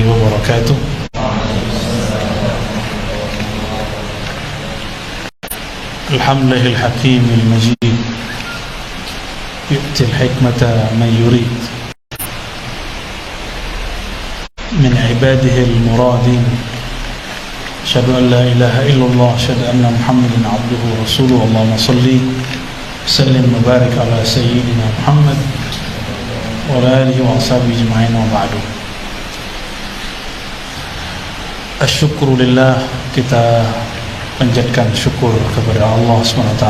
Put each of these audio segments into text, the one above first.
وبركاته. الحمد لله الحكيم المجيد يؤتي الحكمة من يريد من عباده المرادين. أشهد أن لا إله إلا الله أشهد أن محمدا عبده ورسوله. اللهم صل وسلم وبارك على سيدنا محمد وعلى آله وأصحابه أجمعين وبعد. Asyukru lillah, kita panjatkan syukur kepada Allah SWT.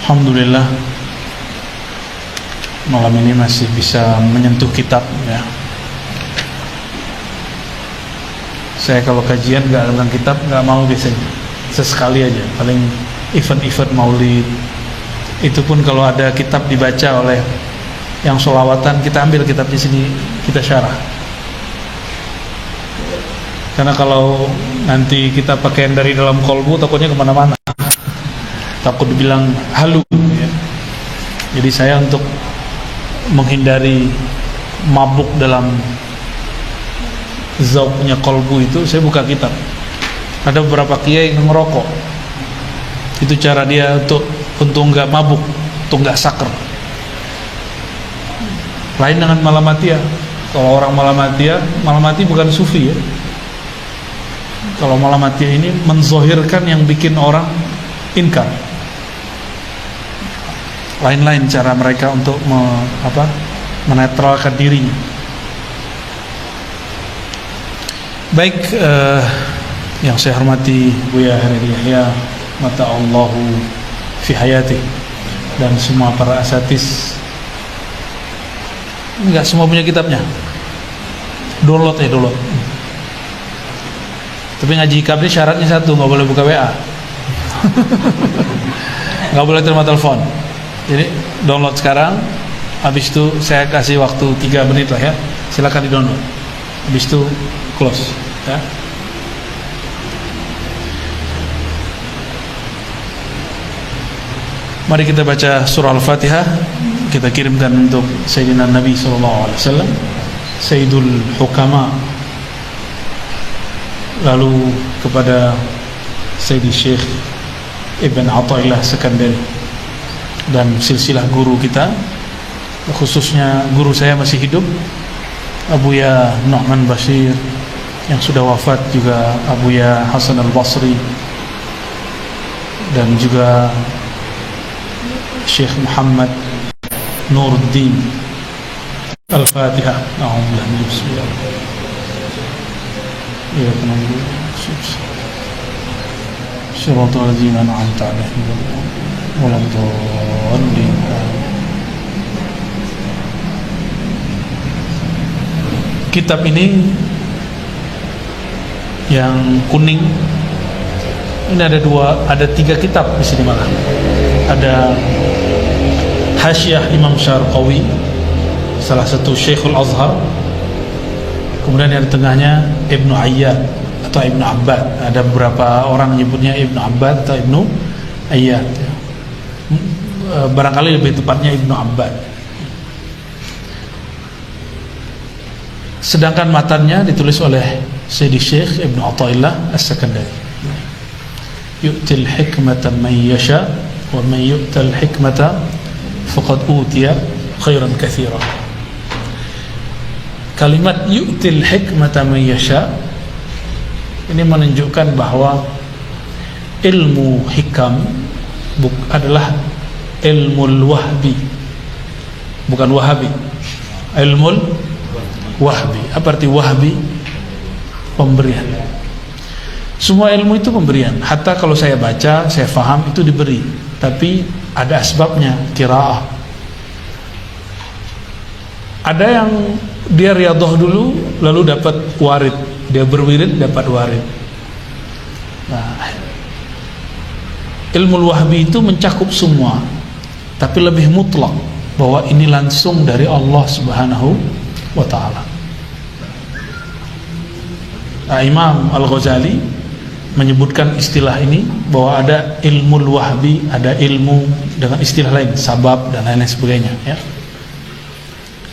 Alhamdulillah malam ini masih bisa menyentuh kitab ya. Saya kalau kajian nggak dengan kitab nggak mau biasanya, sesekali aja, paling event-event maulid. Itu pun kalau ada kitab dibaca oleh yang sholawatan, kita ambil kitab di sini, kita syarah. Karena kalau nanti kita pakaian dari dalam kolbu, takutnya kemana-mana, takut dibilang halu ya. Jadi saya untuk menghindari mabuk dalam zauknya kolbu itu, saya buka kitab. Ada beberapa kiai yang ngerokok, itu cara dia untuk nggak mabuk, untuk nggak saker. Lain dengan Malamatiyah. Kalau orang Malamatiyah bukan sufi ya. Kalau Malamatiyah ini menzohirkan yang bikin orang inkar. Lain-lain cara mereka untuk menetralkan dirinya. Baik, yang saya hormati Buya Hariri Yahya mata Allahu fi hayati, dan semua para asatis. Enggak semua punya kitabnya. Download. Tapi ngaji hikam ini syaratnya satu, nggak boleh buka WA, nggak boleh terima telepon. Jadi download sekarang, habis itu saya kasih waktu 3 menit lah ya, silakan di download. Habis itu close ya. Mari kita baca surah Al-Fatihah. Kita kirimkan untuk Sayyidina Nabi SAW, Sayyidul Hukama, lalu kepada Sayyidi Syekh Ibn Athaillah Sekandari, dan silsilah guru kita, khususnya guru saya masih hidup, Abuya Nu'man Bashir, yang sudah wafat juga Abuya Hasan Al-Basri, dan juga Syekh Muhammad Nuruddin. Al-Fatihah. A'udzubillahi bismillah. Ya penunggu syiratal ladzina an'amta 'alaihim waladdallin. Kitab ini yang kuning ini ada 3 kitab di sini malah. Ada Hasyiah Imam Syarqawi, salah satu Syekhul Azhar. Kemudian yang di tengahnya Ibnu Ayyad atau Ibnu Abbad. Ada beberapa orang menyebutnya Ibnu Abbad atau Ibnu Ayyad. Barangkali lebih tepatnya Ibnu Abbad. Sedangkan matanya ditulis oleh Sayyidi Syekh Ibnu Athaillah As-Sekandari. Yu'til hikmata man yasha wa man yu'tal hikmata faqad utiya khairan katsiran. Kalimat yu'til hikmata man yasha ini menunjukkan bahwa ilmu hikam adalah ilmu wahbi, bukan wahabi. Ilmu wahbi. Apa arti wahbi? Pemberian. Semua ilmu itu pemberian. Hatta kalau saya baca, saya faham, itu diberi, tapi ada asbabnya, qiraah. Ada yang dia riyadhah dulu lalu dapat warid, dia berwirid dapat warid. Nah, ilmu wahbi itu mencakup semua, tapi lebih mutlak, bahwa ini langsung dari Allah Subhanahu wa ta'ala. Nah, Imam Al-Ghazali menyebutkan istilah ini, bahwa ada ilmu wahbi, ada ilmu dengan istilah lain, sabab dan lain-lain sebagainya ya.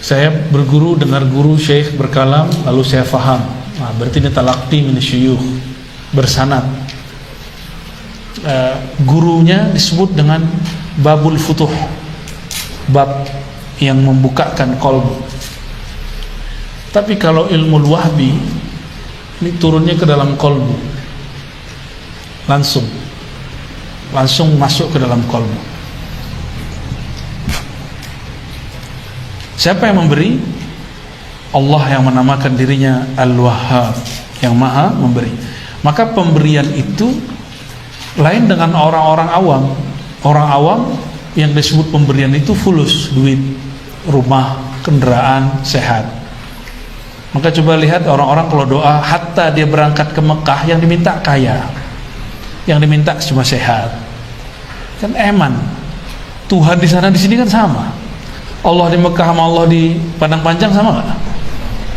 Saya berguru, dengar guru syekh berkalam, lalu saya faham. Nah, berarti ini talaqi min syuyukh, bersanad. Gurunya disebut dengan babul futuh, bab yang membukakan kolbu. Tapi kalau ilmu wahbi ini turunnya ke dalam kolbu, langsung masuk ke dalam kolbu. Siapa yang memberi? Allah yang menamakan dirinya Al-Wahhab, yang maha memberi. Maka pemberian itu lain dengan orang-orang awam. Orang awam yang disebut pemberian itu fulus, duit, rumah, kendaraan, sehat. Maka coba lihat orang-orang kalau doa, hatta dia berangkat ke Mekah, yang diminta kaya, yang diminta cuma sehat. Kan eman. Tuhan di sana di sini kan sama. Allah di Mekah sama Allah di Padang Panjang sama gak?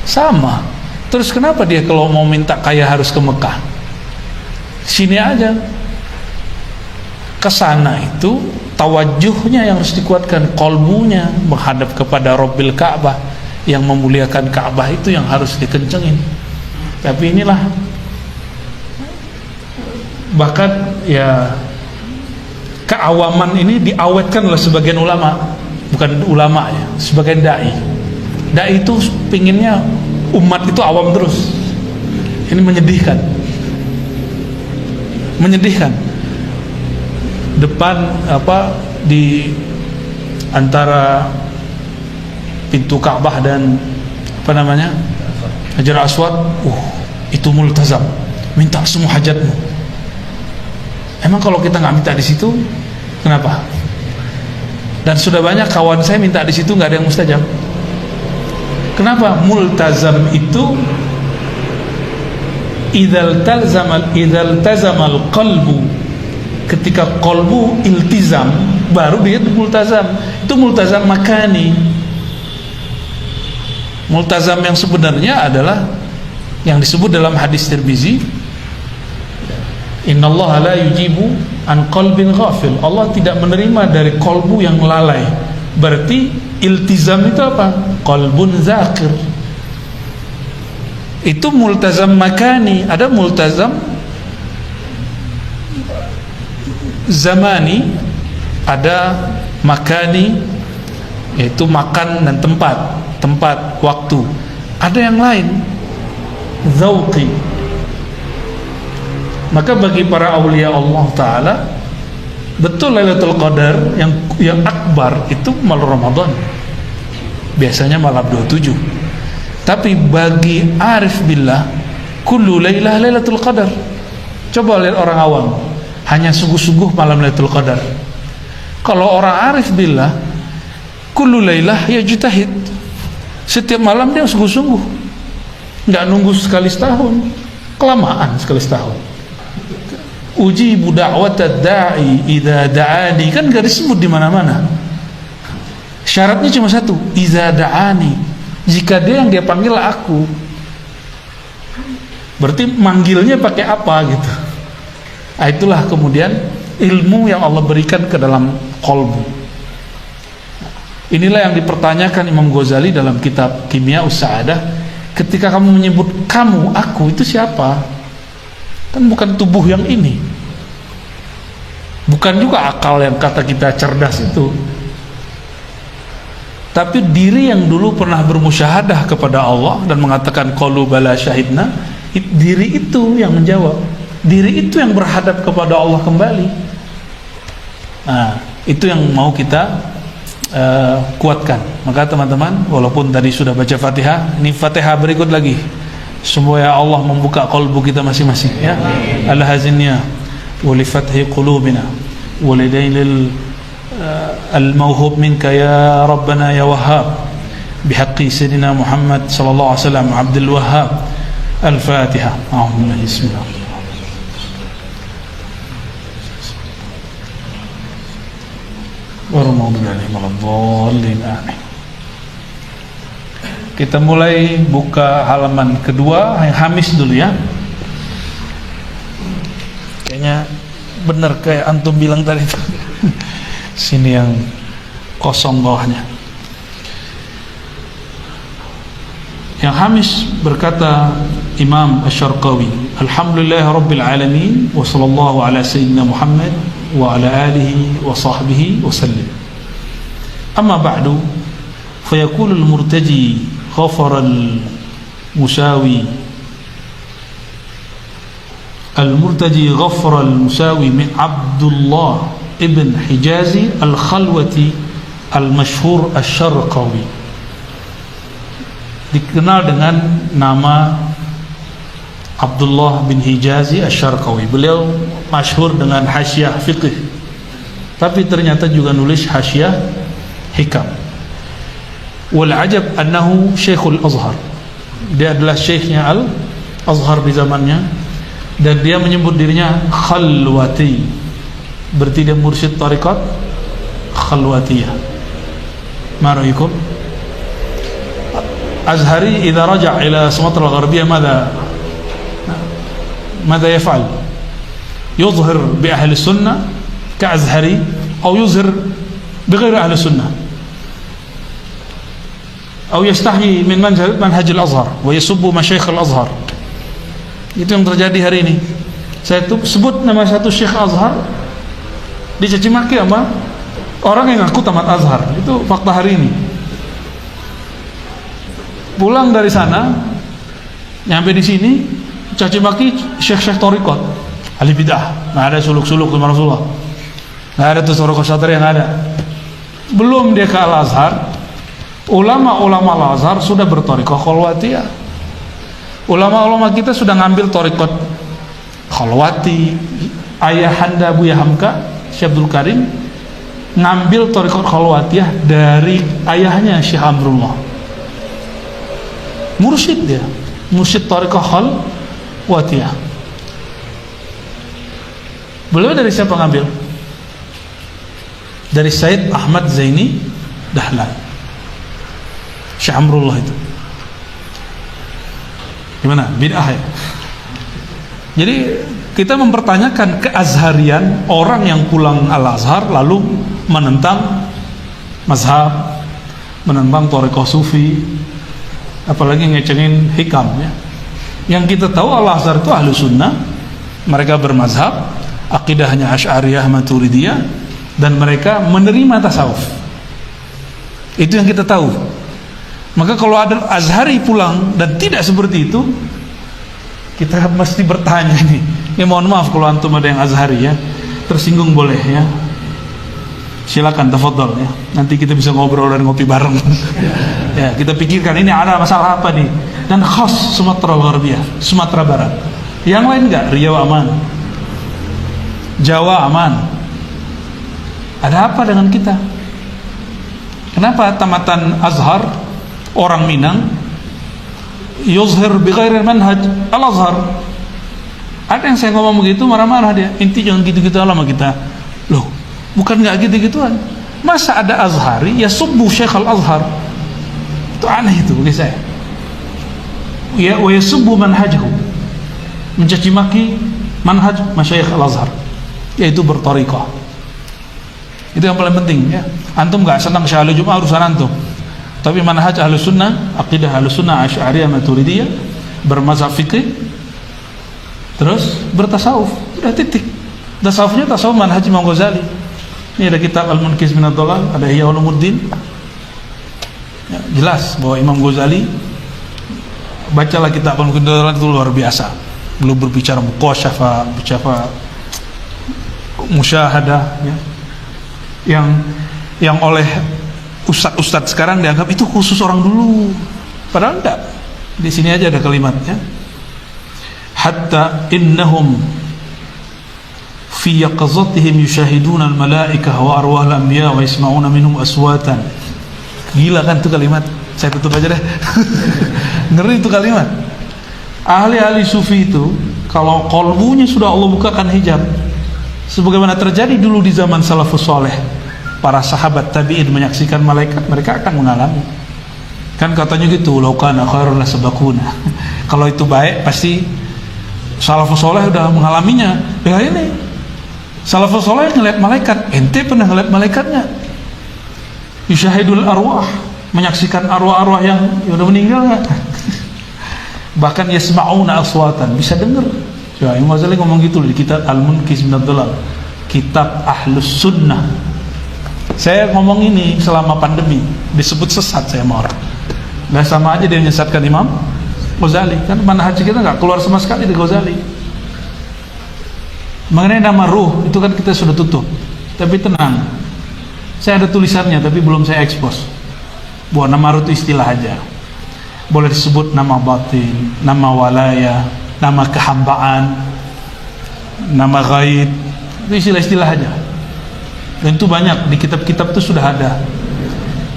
Sama. Terus kenapa dia kalau mau minta kaya harus ke Mekah? Sini aja. Kesana itu tawajuhnya yang harus dikuatkan, kolbunya menghadap kepada Rabbil Ka'bah, yang memuliakan Ka'bah itu yang harus dikencengin. Tapi inilah, bahkan ya keawaman ini diawetkan oleh sebagian ulama. Bukan ulama ya, sebagai dai itu pinginnya umat itu awam terus. Ini menyedihkan. Depan di antara pintu Ka'bah dan Hajar Aswad, itu multazam, minta semua hajatmu. Emang kalau kita nggak minta di situ, kenapa? Dan sudah banyak kawan saya minta di situ nggak ada yang mustajab. Kenapa? Multazam itu idzal tazamal qalbu, ketika qalbu iltizam baru dia multazam. Itu multazam makani. Multazam yang sebenarnya adalah yang disebut dalam hadis Tirmizi, innallaha la yujibu an qalbin ghafil. Allah tidak menerima dari kolbu yang lalai. Berarti iltizam itu apa? Qalbun zakir. Itu multazam makani. Ada multazam zamani, ada makani, yaitu makan dan tempat, waktu. Ada yang lain, zauqi. Maka bagi para awliya Allah Ta'ala, betul Lailatul Qadar yang akbar itu malam Ramadan, biasanya malam 27. Tapi bagi arif billah, kullu lailah Lailatul Qadar. Coba lihat orang awam, hanya sungguh-sungguh malam Lailatul Qadar. Kalau orang arif billah, kullu lailah yajtahid. Setiap malam dia sungguh-sungguh, nggak nunggu sekali setahun, kelamaan sekali setahun. Ujibu da'watad da'i idza da'ani, kan gak disebut di mana-mana. Syaratnya cuma satu, idza da'ani, jika dia yang dia panggil aku. Berarti manggilnya pakai apa gitu. Nah, itulah kemudian ilmu yang Allah berikan ke dalam kolbu. Inilah yang dipertanyakan Imam Ghazali dalam kitab Kimya'us Sa'adah. Ketika kamu menyebut kamu, aku, itu siapa? Kan bukan tubuh yang ini, bukan juga akal yang kata kita cerdas itu, tapi diri yang dulu pernah bermusyahadah kepada Allah dan mengatakan qalu bala syahidna. Diri itu yang menjawab, diri itu yang berhadap kepada Allah kembali. Nah, itu yang mau kita kuatkan. Maka teman-teman, walaupun tadi sudah baca Fatihah, ini Fatihah berikut lagi. Semua ya Allah membuka kolbu kita masing-masing ya. Al-hazinnya wa li fathi qulubina wa lidailil al-mawhub minka ya Rabbana ya Wahhab bihaqqi sayyidina Muhammad sallallahu alaihi wasallam Abdul Wahhab. Al-Fatihah. A'udzubillahi bismillah. Wa rahmatullahi wa barakatuh. Kita mulai buka halaman kedua, yang Hamis dulu ya. Kayaknya bener kayak antum bilang tadi itu. Sini yang kosong bawahnya. Yang Hamis berkata Imam Asy-Syarqawi, Alhamdulillah Rabbil Alamin wa sallallahu ala sayyidina Muhammad wa ala alihi wa sahbihi wa sallim. Amma ba'du, fayaqulu al-murtaji ghafara al-musawi غفر المساوي من عبد الله ابن حجازي الخلوتي المشهور الشرقاوي, dikenal dengan nama Abdullah bin Hijazi Asy-Syarqawi. Beliau masyhur dengan hasyiah fiqh, tapi ternyata juga nulis hasyiah hikam. Wal ajab annahu Syekhul Azhar, dia adalah syekhnya Al-Azhar di zamannya, dan dia menyebut dirinya Khalwati, berarti dia mursyid tariqat Khalwatiyah. Ma ra'yukum? Azhari idza raja' ila Sumatera al-Gharbiyah ماذا يفعل؟ يظهر بأهل السنة كأزهري أو يظهر بغير أهل السنة أو يستحي من منهج الأزهر ويسب مشايخ الأزهر. Itu yang terjadi hari ini. Saya sebut nama satu Syekh Azhar, dicaci maki sama orang yang ngaku tamat Azhar. Itu fakta hari ini. Pulang dari sana, nyampe di sini, caci maki syekh-syekh thariqat, ahli bidah. Nggak ada suluk-suluk sama Rasulullah, nggak ada tuh sorok satria, nggak ada. Belum dia ke Al-Azhar, ulama-ulama Al-Azhar sudah berthariqah Khalwatiyah. Ulama-ulama kita sudah ngambil thariqat Khalwati. Ayahanda Buya Hamka, Syekh Abdul Karim, ngambil thariqat Khalwatiyah dari ayahnya Syekh Amrullah. Mursyid dia, mursyid thariqah Khalwatiyah. Beliau dari siapa ngambil? Dari Said Ahmad Zaini Dahlan, Syekh Amrullah itu. Gimana? Bid'ah ya? Jadi kita mempertanyakan keazharian orang yang pulang Al-Azhar lalu menentang mazhab, menentang thariqah sufi, apalagi ngecengin hikam ya. Yang kita tahu Al-Azhar itu ahlu sunnah, mereka bermazhab, akidahnya Asy'ariyah Maturidiyah, dan mereka menerima tasawuf. Itu yang kita tahu. Maka kalau ada Azhari pulang dan tidak seperti itu, kita mesti bertanya nih. Ya mohon maaf kalau antum ada yang Azhari ya, tersinggung boleh ya, silakan tafadhol ya. Nanti kita bisa ngobrol dan ngopi bareng. Ya, kita pikirkan ini ada masalah apa nih. Dan khas Sumatera Gharbiyah, Sumatera Barat. Yang lain enggak? Riau aman, Jawa aman. Ada apa dengan kita? Kenapa tamatan Azhar, orang Minang, yuzhir bighairi manhaj Al-Azhar? Ada yang saya ngomong begitu marah-marah dia. Inti jangan gitu-gitu sama kita. Loh, bukan enggak gitu-gituan. Masa ada Azhari ya subbu Syekh Al-Azhar? Itu aneh itu bagi saya. Ya, wa yasubbu manhajahu, mencaci maki manhaj masyayikh Al-Azhar, yaitu berthariqah. Itu yang paling penting ya. Antum enggak senang Syahli Jumat urusan antum. Tapi manhaj Ahlus Sunnah, akidah Ahlus Sunnah Asy'ariyah Maturidiyah, bermazhab fikih, terus bertasawuf, udah titik. Tasawufnya tasawuf manhaj Imam Ghazali. Ini ada kitab Al-Munkiz min ad-Dhalal, ada Ihya Ulumuddin. Ya, jelas bahwa Imam Ghazali, bacalah kitab Al-Munkiz min ad-Dhalal, itu luar biasa. Belum berbicara muqasyafah, bicara musyahadah ya. Yang oleh ustadz sekarang dianggap itu khusus orang dulu, padahal enggak. Di sini aja ada kalimatnya, hatta innahum fi yaqazatihim yushahiduna al-malaikah wa arwah al-anbiya wa yasma'una minhum aswatan. Gila kan itu kalimat? Saya tutup aja deh. Ngeri itu kalimat. Ahli-ahli sufi itu kalau qalbunya sudah Allah bukakan hijab, sebagaimana terjadi dulu di zaman salafus saleh, para sahabat tabi'in menyaksikan malaikat, mereka akan mengalami. Kan katanya gitu, laukana khairun lasabaquna. Kalau itu baik pasti salafus saleh udah mengalaminya. Ya ini salafus saleh ngeliat malaikat, ente pernah ngeliat malaikatnya? Yusyahidul arwah, menyaksikan arwah-arwah yang udah meninggal enggak? bahkan yasma'una aswatan, bisa dengar. Ya, Imam Ghazali ngomong gitu di kitab Al-Munqidh minad Dhalal, kitab Ahlus Sunnah. Saya ngomong ini selama pandemi, disebut sesat saya sama orang. Nah, sama aja dia menyesatkan Imam Ghazali, kan manhaj kita nggak keluar sama sekali dari Ghazali. Mengenai nama ruh itu kan kita sudah tutup, tapi tenang, saya ada tulisannya tapi belum saya expose. Bahwa nama ruh itu istilah aja, boleh disebut nama batin, nama walaya, nama kehambaan, nama ghaib, itu istilah-istilah aja. Dan itu banyak di kitab-kitab itu sudah ada.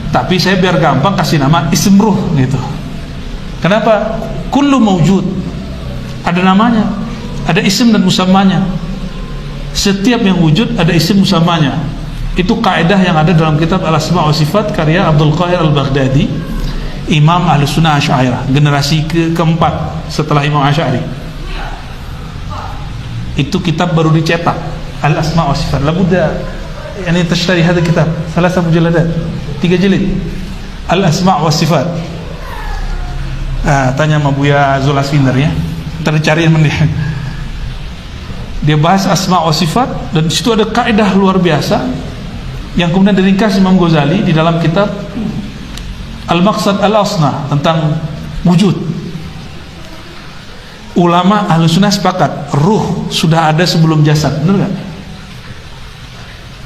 Tapi saya biar gampang kasih nama ism ruh gitu. Kenapa? Kullu mawjud, ada namanya, ada isim dan musammanya. Setiap yang wujud ada isim musammanya. Itu kaidah yang ada dalam kitab Al-Asma' wa Sifat karya Abdul Qahir Al-Baghdadi, Imam Ahlus Sunnah Asy'ariyah, generasi keempat setelah Imam Asy'ari. Itu kitab baru dicetak, Al-Asma' wa Sifat. Labudda yani tashtari hadha kitab, 3 mujalladat, 3 jilid. Al-Asma' wa Sifat. Tanya sama Buya Zul Asfinder ya. Ntar dicariin mending. Dia bahas asma wa sifat, dan di situ ada kaidah luar biasa yang kemudian diringkas Imam Ghazali di dalam kitab Al-Maqsad Al-Asna tentang wujud. Ulama Ahlus Sunnah sepakat ruh sudah ada sebelum jasad, benar nggak?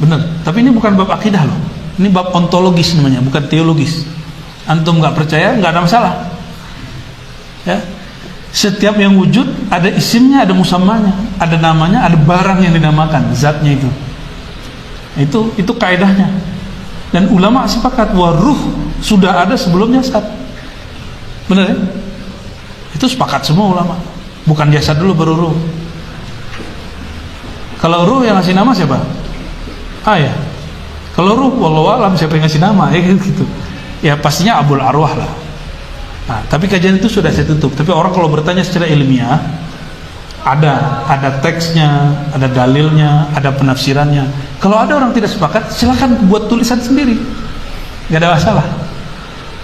Benar. Tapi ini bukan bab akidah loh. Ini bab ontologis namanya, bukan teologis. Antum nggak percaya nggak ada masalah. Ya. Setiap yang wujud ada isimnya, ada musammanya, ada namanya, ada barang yang dinamakan, zatnya itu. Itu kaidahnya. Dan ulama sepakat bahwa ruh sudah ada sebelum jasad. Benar ya? Itu sepakat semua ulama. Bukan jasad dulu baru ruh. Kalau ruh yang ngasih nama siapa? Ya. Kalau ruh wallahu alam siapa yang ngasih nama ya gitu. Ya pastinya Abul Arwah lah. Nah, tapi kajian itu sudah saya tutup. Tapi orang kalau bertanya secara ilmiah, ada teksnya, ada dalilnya, ada penafsirannya. Kalau ada orang tidak sepakat, silakan buat tulisan sendiri, nggak ada masalah.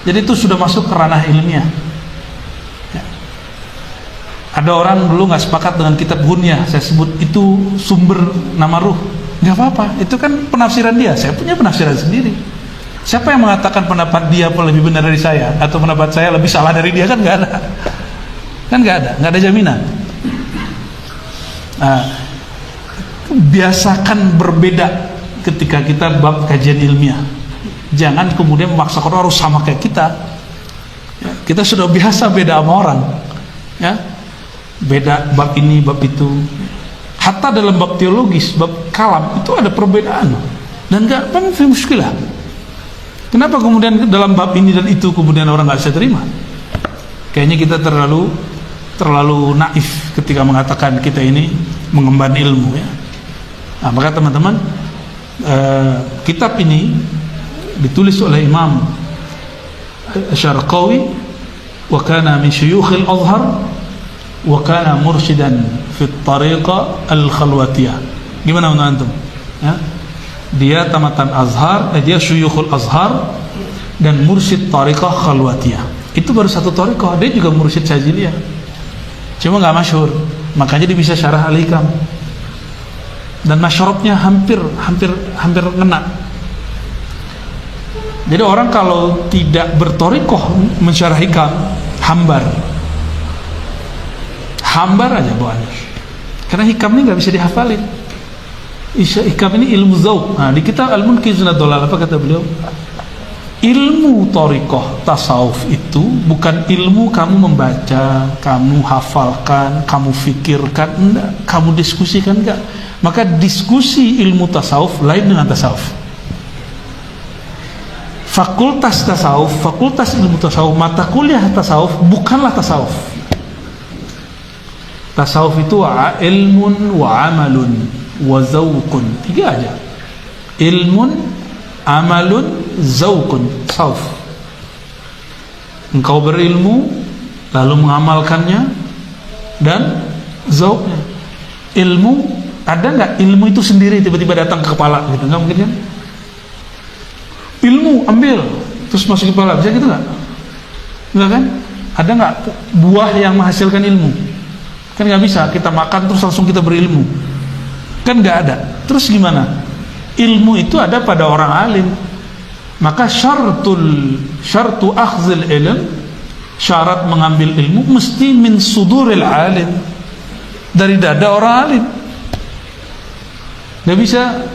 Jadi itu sudah masuk ke ranah ilmiah. Ya. Ada orang dulu nggak sepakat dengan kitab Ghunyah, saya sebut itu sumber nama ruh, nggak apa-apa. Itu kan penafsiran dia. Saya punya penafsiran sendiri. Siapa yang mengatakan pendapat dia lebih benar dari saya atau pendapat saya lebih salah dari dia? Kan nggak ada, nggak ada jaminan. Biasakan berbeda ketika kita bab kajian ilmiah. Jangan kemudian memaksa orang harus sama kayak kita. Ya, kita sudah biasa beda sama orang, ya, beda bab ini bab itu. Hatta dalam bab teologis, bab kalam itu ada perbedaan dan nggak ada muskilah. Kenapa kemudian dalam bab ini dan itu kemudian orang nggak bisa terima? Kayaknya kita terlalu naif ketika mengatakan kita ini mengemban ilmu ya. Nah, maka teman-teman, kitab ini ditulis oleh Imam Syarqawi, wa kana min syuyukhil Azhar wa kana mursyidan fi tariqah al-khalwatiyah. Gimana menurut antum? Ya? Dia tamatan Azhar, dia syuyukhul Azhar dan mursyid tariqah khalwatiyah. Itu baru satu tariqah, dia juga mursyid Syaziliyah. Cuma nggak masyhur, makanya dia bisa syarah Al-Hikam. Dan masyarakatnya hampir ngena. Jadi orang kalau tidak bertariqah mensyarah Hikam, hambar aja bawaannya. Karena Hikam ini nggak bisa dihafalin. Hikam ini ilmu zauq. Nah, di kitab Al-Munqidh minad Dhalal apa kata beliau? Ilmu thariqah tasawuf itu bukan ilmu kamu membaca, kamu hafalkan, kamu fikirkan, enggak, kamu diskusikan, enggak. Maka diskusi ilmu tasawuf lain dengan tasawuf. Fakultas tasawuf, fakultas ilmu tasawuf, mata kuliah tasawuf bukanlah tasawuf. Tasawuf itu ilmun wa amalun wa zawqun, 3 aja. Ilmun, amalun, zawqun, tasawuf. Engkau berilmu lalu mengamalkannya dan zawqnya. Ilmu, ada nggak ilmu itu sendiri tiba-tiba datang ke kepala gitu? Nggak mungkin kan? Ilmu ambil terus masuk ke kepala, bisa gitu nggak? Enggak kan? Ada nggak buah yang menghasilkan ilmu? Kan nggak bisa kita makan terus langsung kita berilmu, kan nggak ada. Terus gimana? Ilmu itu ada pada orang alim. Maka syartu akhzil ilm, syarat mengambil ilmu mesti min suduril alim, dari dada orang alim. Nggak bisa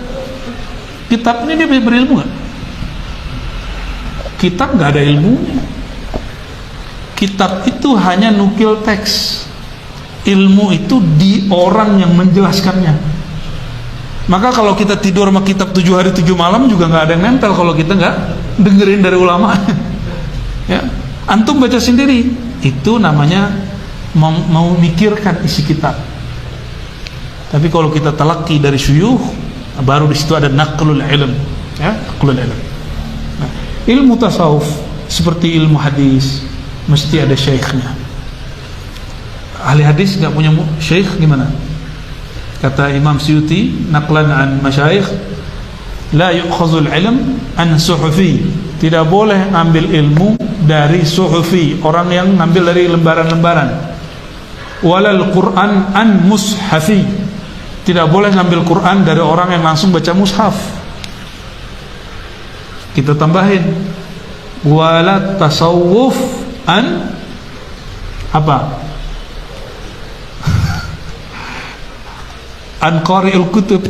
kitab ini dia berilmu nggak? Kitab nggak ada ilmunya. Kitab itu hanya nukil teks. Ilmu itu di orang yang menjelaskannya. Maka kalau kita tidur sama kitab 7 hari 7 malam juga nggak ada yang nempel kalau kita nggak dengerin dari ulama. Ya, antum baca sendiri. Itu namanya mau mikirkan isi kitab. Tapi kalau kita talaki dari syuyukh, baru di situ ada naqlul ilm. Ya, naqlul ilm. Nah, ilmu tasawuf seperti ilmu hadis mesti ada syekhnya. Ahli hadis nggak punya syekh gimana? Kata Imam Suyuti naqlan an masyayikh, la yu'khazul ilm an suhufi. Tidak boleh ngambil ilmu dari suhufi, orang yang ngambil dari lembaran-lembaran. Walal Qur'an an mushafi. Tidak boleh ngambil Quran dari orang yang langsung baca mushaf. Kita tambahin, wala tasawuf an apa? An qari'ul kutub.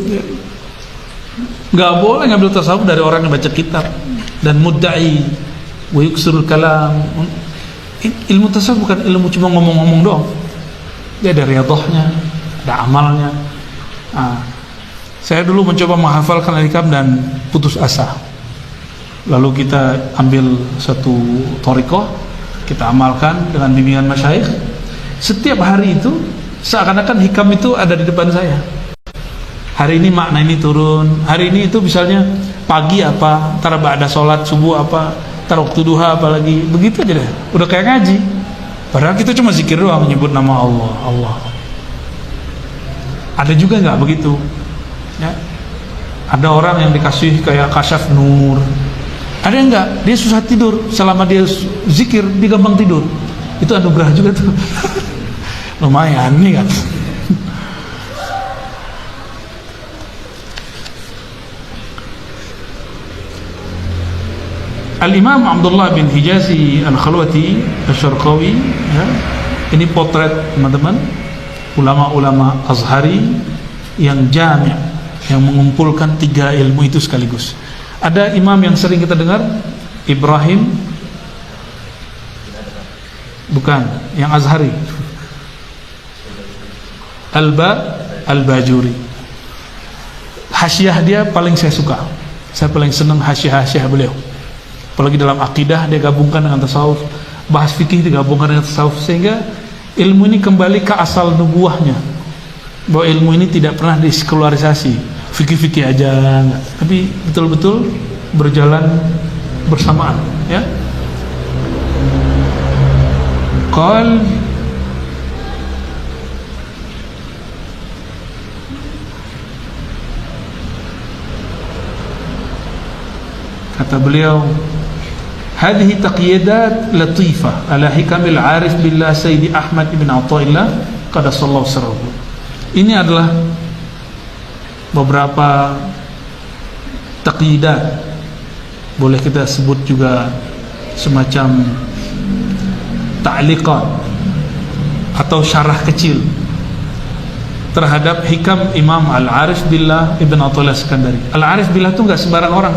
Nggak boleh ngambil tasawuf dari orang yang baca kitab dan mudda'i wa yuksurul kalam. Ilmu tasawuf bukan ilmu cuma ngomong-ngomong doang. Dia ada riyadhahnya, ada amalnya. Saya dulu mencoba menghafalkan al-hikam dan putus asa. Lalu kita ambil satu thariqah, kita amalkan dengan bimbingan masyayikh. Setiap hari itu seakan-akan hikam itu ada di depan saya. Hari ini makna ini turun, hari ini itu misalnya pagi apa, ntar ba'da sholat subuh apa, ntar waktu duha apa lagi, begitu aja deh. Udah kayak ngaji. Padahal kita cuma zikir doang, menyebut nama Allah, Allah. Ada juga nggak begitu? Ya. Ada orang yang dikasih kayak kasyaf nur. Ada yang nggak? Dia susah tidur, selama dia zikir dia gampang tidur. Itu anugerah juga tuh. Lumayan nih kan. Al-Imam Abdullah bin Hijazi Al-Khalwati Asy-Syarqawi, ya. Ini potret teman-teman ulama-ulama Azhari yang jami', yang mengumpulkan 3 ilmu itu sekaligus. Ada imam yang sering kita dengar, Ibrahim, bukan, yang Azhari, Al-Bajuri. Hasyiah dia paling saya suka. Saya paling senang hasyiah-hasyiah beliau. Apalagi dalam akidah dia gabungkan dengan tasawuf, bahas fikih digabungkan dengan tasawuf, sehingga ilmu ini kembali ke asal nubuahnya. Bahwa ilmu ini tidak pernah disekularisasi, fikih-fikih aja, enggak. Tapi betul-betul berjalan bersamaan, ya. Qal kata beliau, hadhihi taqyidat latifah ala hikamil arif billah Sayyidi Ahmad ibn Athaillah qaddasallahu sirrahu. Ini adalah beberapa taqyidat, boleh kita sebut juga semacam ta'liqat atau syarah kecil terhadap hikam Imam Al-Arif Billah Ibn Athaillah Iskandari. Al-Arif Billah itu enggak sembarang orang.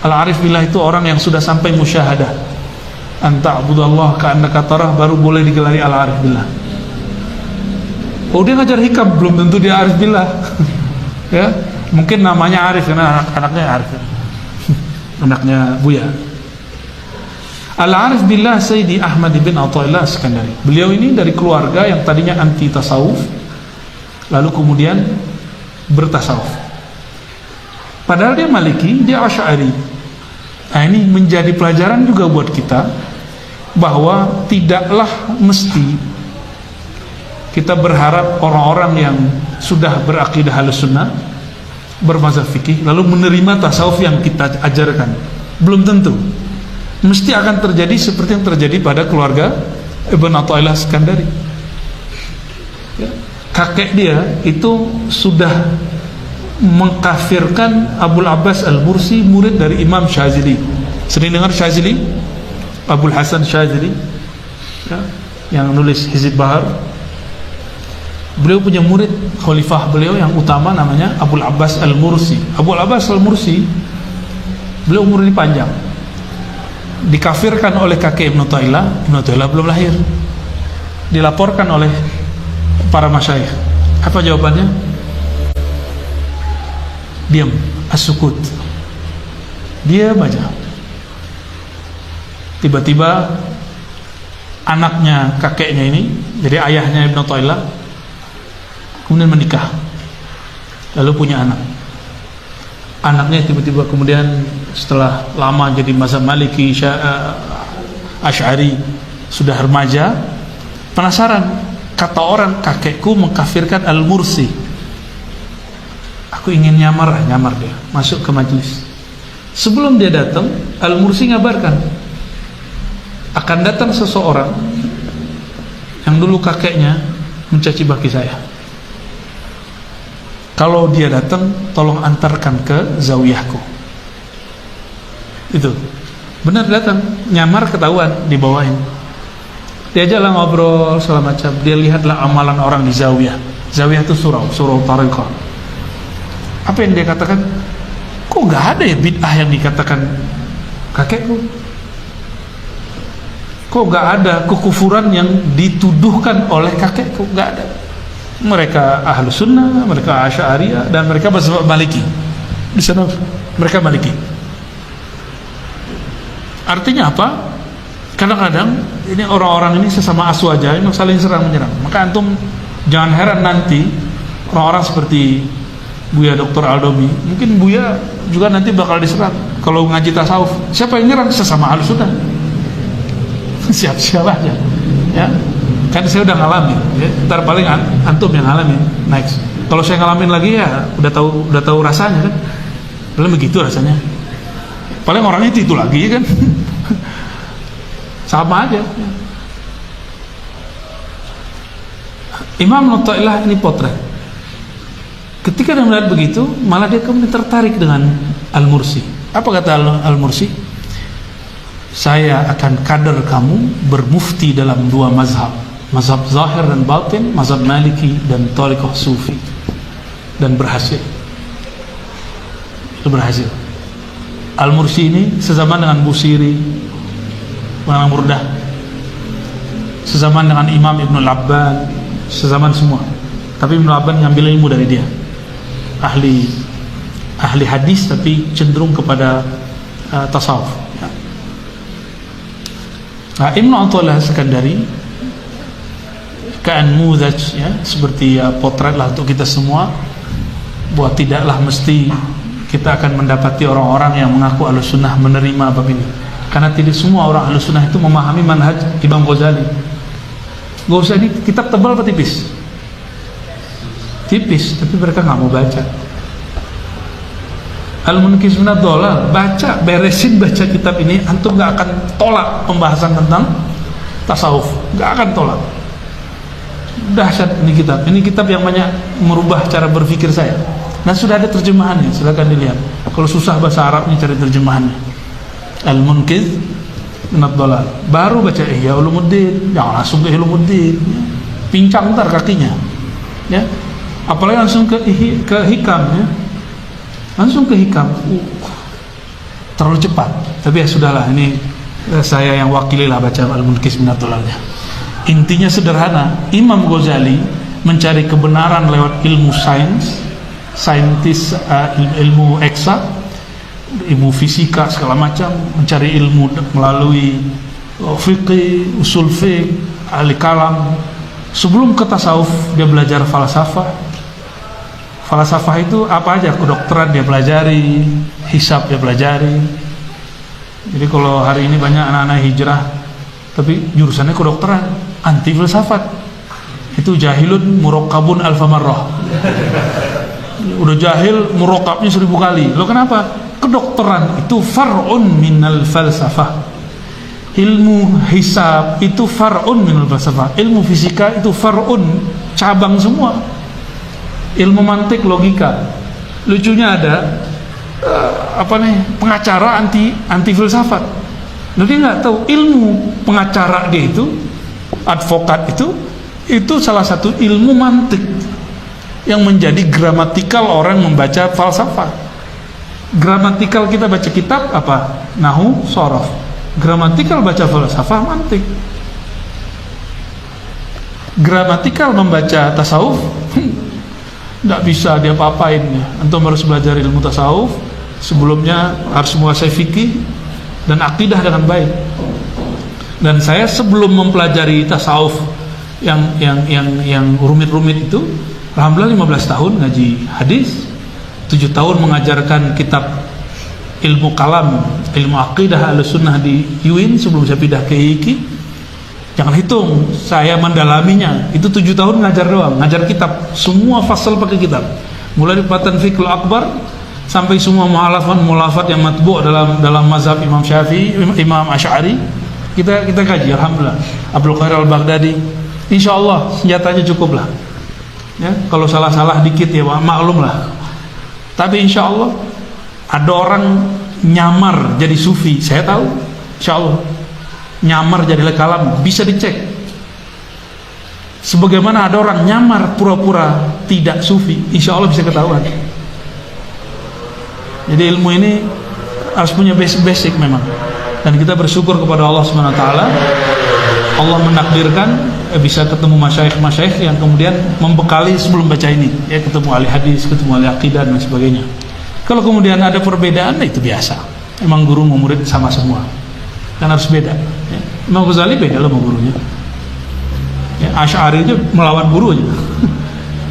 Al-Arif Billah itu orang yang sudah sampai musyahadah. Anta abudallah ka'annaka tarah, baru boleh digelari Al-Arif Billah. Oh, dia ngajar hikam, belum tentu dia Arif Billah. Ya, mungkin namanya Arif karena anaknya Arif. Anaknya Buya. Al-Arif Billah Sayyidi Ahmad bin Athaillah Iskandari. Beliau ini dari keluarga yang tadinya anti tasawuf, lalu kemudian bertasawuf. Padahal dia Maliki, dia Asy'ari. Nah, ini menjadi pelajaran juga buat kita bahwa tidaklah mesti kita berharap orang-orang yang sudah berakidah Ahlussunnah, bermazhab fikih, lalu menerima tasawuf yang kita ajarkan. Belum tentu. Mesti akan terjadi seperti yang terjadi pada keluarga Ibn Athaillah Skandari. Ya, kakek dia itu sudah mengkafirkan Abul Abbas Al-Mursi, murid dari Imam Syazili. Sering dengar Syazili? Abul Hasan Syazili, ya, yang nulis Hizib Bahar. Beliau punya murid, khalifah beliau yang utama namanya Abul Abbas Al-Mursi. Abul Abbas Al-Mursi, beliau umur ini panjang, dikafirkan oleh kakek Ibn Athaillah. Ibn Athaillah belum lahir, dilaporkan oleh para masyayikh. Apa jawabannya? Diam, as-sukut, diam aja. Tiba-tiba anaknya kakeknya ini, jadi ayahnya Ibn Athaillah, kemudian menikah, lalu punya anak. Anaknya tiba-tiba kemudian setelah lama jadi mazhab Maliki, Asy'ari, sudah remaja, penasaran. Kata orang, kakekku mengkafirkan Al-Mursi. Aku ingin nyamar dia, masuk ke majelis. Sebelum dia datang, Al-Mursi ngabarkan, akan datang seseorang yang dulu kakeknya mencaci maki saya. Kalau dia datang, tolong antarkan ke zawiyahku. Itu benar, datang, nyamar, ketahuan, dibawain. Diajaklah ngobrol segala macam. Dia lihatlah amalan orang di zawiyah. Zawiyah itu surau tariqah. Apa yang dia katakan? Kok gak ada ya bid'ah yang dikatakan kakekku? Kok gak ada kekufuran yang dituduhkan oleh kakekku? Gak ada. Mereka Ahlus Sunnah, mereka Asy'ariyah, dan mereka mazhab Maliki. Di sana mereka Maliki. Artinya apa? Kadang-kadang ini orang-orang ini sesama aswaja memang saling serang menyerang. Maka antum jangan heran nanti orang-orang seperti Buya Dr. Aldomi, mungkin Buya juga nanti bakal diserang kalau ngaji tasawuf. Siapa yang nyerang? Sesama Ahlus Sunnah. Siap-siap aja, ya. Kan saya udah ngalamin, ya. Ntar paling antum yang ngalamin next. Kalau saya ngalamin lagi ya udah tahu rasanya kan. Belum begitu rasanya. Paling orangnya itu lagi kan. Sama aja. Imam Athaillah ini potret. Ketika dia melihat begitu, malah dia kemudian tertarik dengan Al-Mursi. Apa kata Al-Mursi? Saya akan kader kamu bermufti dalam dua mazhab, mazhab zahir dan batin, mazhab Maliki dan Thariqah Sufi. Dan berhasil. Itu berhasil. Al-Mursi ini sezaman dengan Busiri, Pengarang Burdah, sezaman dengan Imam Ibn Al-Abban, sezaman semua. Tapi Ibn Al-Abban ngambil ilmu dari dia. Ahli hadis tapi cenderung kepada tasawuf. Nah, Ibn Athaillah Skandari ka'anmudhaj, ya, seperti potret lah untuk kita semua, bahwa tidaklah mesti kita akan mendapati orang-orang yang mengaku Ahlus Sunnah menerima bab ini, karena tidak semua orang Ahlus Sunnah itu memahami manhaj Imam Ghazali. Gak usah ini kitab tebal apa tipis? Tipis, tapi mereka nggak mau baca. Al-Munqidh minad Dhalal, baca, beresin baca kitab ini, antum nggak akan tolak pembahasan tentang tasawuf, nggak akan tolak. Dahsyat ini kitab. Ini kitab yang banyak merubah cara berpikir saya. Nah, sudah ada terjemahannya, silakan dilihat. Kalau susah bahasa Arabnya cari terjemahannya. Al-Munqidh minad Dhalal. Baru baca Ihya Ulumuddin, jangan langsung ke Ulumuddin, pincang ntar kakinya, ya. Apalagi langsung ke Hikam, ya. Langsung ke Hikam, terlalu cepat. Tapi ya sudahlah, ini saya yang wakililah baca Al-Munqidh minad Dhalalnya. Intinya sederhana, Imam Ghazali mencari kebenaran lewat ilmu saintis, ilmu eksak, ilmu fisika segala macam, mencari ilmu melalui fiqih, usul fiqh, ahli kalam. Sebelum ke tasawuf dia belajar falsafah. Falsafah itu apa aja? Kedokteran dia pelajari, hisab dia pelajari. Jadi kalau hari ini banyak anak-anak hijrah tapi jurusannya kedokteran, anti filsafat, itu jahilun murakkabun alfa marrah. Udah jahil, murakkabnya 1000 kali. Lo kenapa? Kedokteran itu far'un minal falsafah. ilmu hisab itu far'un minal falsafah, ilmu fisika itu far'un, cabang semua. Ilmu mantik, logika. Lucunya ada pengacara anti filsafat. Nah, dia nggak tahu ilmu pengacara dia itu, advokat itu salah satu ilmu mantik yang menjadi gramatikal orang membaca falsafah. Gramatikal kita baca kitab apa? Nahu, sorof. Gramatikal baca falsafah, mantik. Gramatikal membaca tasawuf, nggak bisa dia apa-apain ya. Antum harus belajar ilmu tasawuf, sebelumnya harus menguasai fikih dan akidah dengan baik. Dan saya sebelum mempelajari tasawuf yang rumit-rumit itu, alhamdulillah 15 tahun ngaji hadis, 7 tahun mengajarkan kitab ilmu kalam, ilmu akidah Ahlussunnah di UIN sebelum saya pindah ke IIKI. Jangan hitung, saya mendalaminya. Itu 7 tahun ngajar doang, ngajar kitab, semua fasal pakai kitab. Mulai dari Matan Fiqhul Akbar sampai semua mu'alafat yang matbu' dalam mazhab Imam Syafi'i, Imam Asy'ari, kita kaji, alhamdulillah. Abdul Qadir Al-Baghdadi, insyaallah senjatanya cukup lah. Ya, kalau salah-salah dikit ya maklum lah. Tapi insyaallah ada orang nyamar jadi sufi, saya tahu, insyaallah. Nyamar jadi kalam, bisa dicek. Sebagaimana ada orang nyamar pura-pura tidak sufi, insyaallah bisa ketahuan. Jadi ilmu ini harus punya basic memang. Dan kita bersyukur kepada Allah Subhanahu wa taala. Allah menakdirkan bisa ketemu masyayikh yang kemudian membekali sebelum baca ini, ya, ketemu ahli hadis, ketemu ahli akidah dan sebagainya. Kalau kemudian ada perbedaan, itu biasa. Emang guru sama murid sama semua. Kan harus beda. Ya. Imam Ghazali beda loh sama gurunya. Ya, Asy'ari aja melawan gurunya.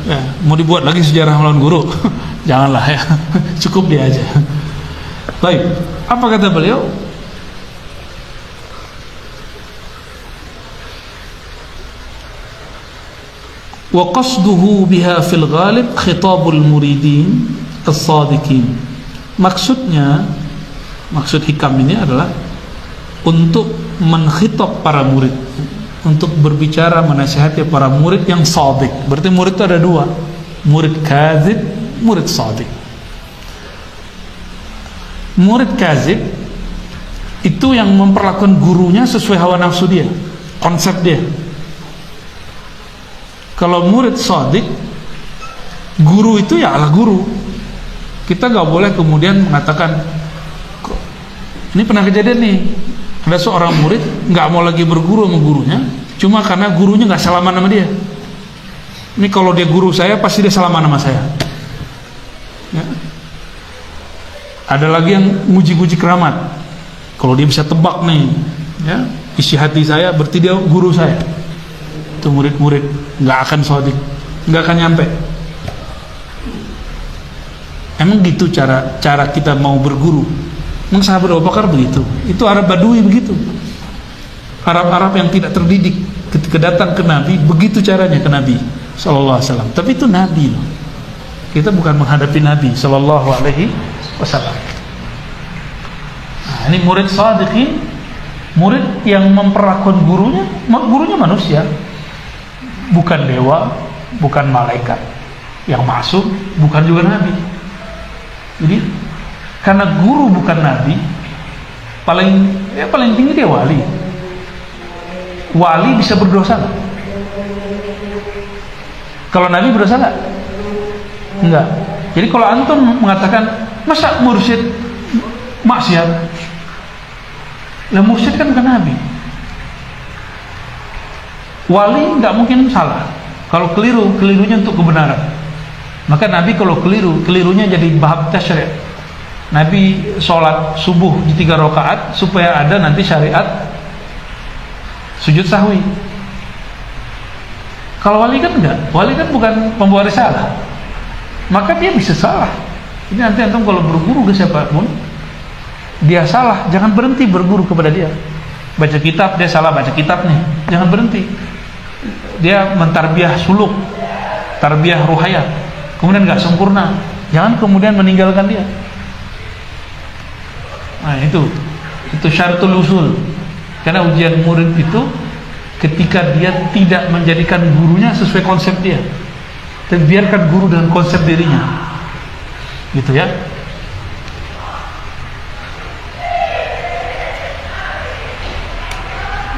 Ya, mau dibuat lagi sejarah melawan guru? Janganlah ya. Cukup dia aja. Baik, apa kata beliau? Wa qasduhu biha fil ghalib khitabul muridin as-sadiqin. Maksudnya, maksud hikam ini adalah untuk mengkhitab para murid, untuk berbicara menasihati para murid yang shadiq. Berarti murid itu ada dua, murid kadzib, murid shadiq. Murid kadzib itu yang memperlakukan gurunya sesuai hawa nafsu dia, konsep dia. Kalau murid shadiq, guru itu ya Allah guru. Kita gak boleh kemudian mengatakan, ini pernah kejadian nih, ada seorang murid nggak mau lagi berguru sama gurunya, cuma karena gurunya nggak salaman sama dia. Ini kalau dia guru saya, pasti dia salaman sama saya. Ya. Ada lagi yang nguji-nguji keramat. Kalau dia bisa tebak nih, ya, isi hati saya, berarti dia guru saya. Itu murid-murid nggak akan shadiq, nggak akan nyampe. Emang gitu cara kita mau berguru? Memang sahabat Abu Bakar begitu. Itu Arab Badui begitu. Arab-Arab yang tidak terdidik ketika datang ke Nabi, begitu caranya ke Nabi sallallahu alaihi wasallam. Tapi itu Nabi loh. Kita bukan menghadapi Nabi sallallahu alaihi wasallam. Nah, ini murid shadiqin, murid yang memperlakukan gurunya manusia. Bukan dewa, bukan malaikat yang masuk, bukan juga Nabi. Jadi karena guru bukan nabi, paling tinggi dia wali. Wali bisa berdosa nggak? Kalau nabi berdosa nggak? Enggak. Jadi kalau antum mengatakan masa mursyid maksiat, lah mursyid kan bukan nabi. Wali nggak mungkin salah. Kalau kelirunya untuk kebenaran. Maka nabi kalau kelirunya jadi bab tasyri'. Nabi sholat subuh di 3 rakaat supaya ada nanti syariat sujud sahwi. Kalau wali kan enggak, wali kan bukan pembawa risalah, maka dia bisa salah. Ini nanti antum kalau berguru ke siapapun, dia salah, jangan berhenti berguru kepada dia. Baca kitab, dia salah baca kitab nih, jangan berhenti. Dia mentarbiyah suluk, tarbiyah ruhayat, kemudian enggak sempurna, jangan kemudian meninggalkan dia. Nah itu syaratul usul. Karena ujian murid itu ketika dia tidak menjadikan gurunya sesuai konsep dia, dan biarkan guru dengan konsep dirinya, gitu ya.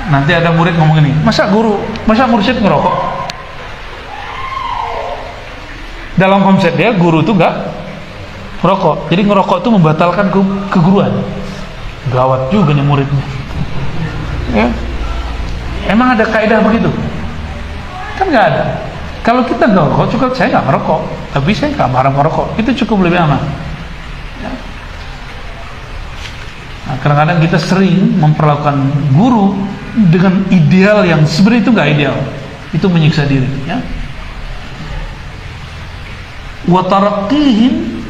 Nanti ada murid ngomong gini, masa mursyid ngerokok? Dalam konsep dia, guru itu enggak ngerokok. Jadi ngerokok itu membatalkan keguruan. Gawat juga nih muridnya. Ya. Emang ada kaidah begitu? Kan nggak ada. Kalau kita ngerokok, cukup saya nggak ngerokok, tapi saya nggak marah ngerokok. Itu cukup lebih aman. Ya. Nah, kadang-kadang kita sering memperlakukan guru dengan ideal yang sebenarnya itu nggak ideal. Itu menyiksa diri. Ya. Watarakihim,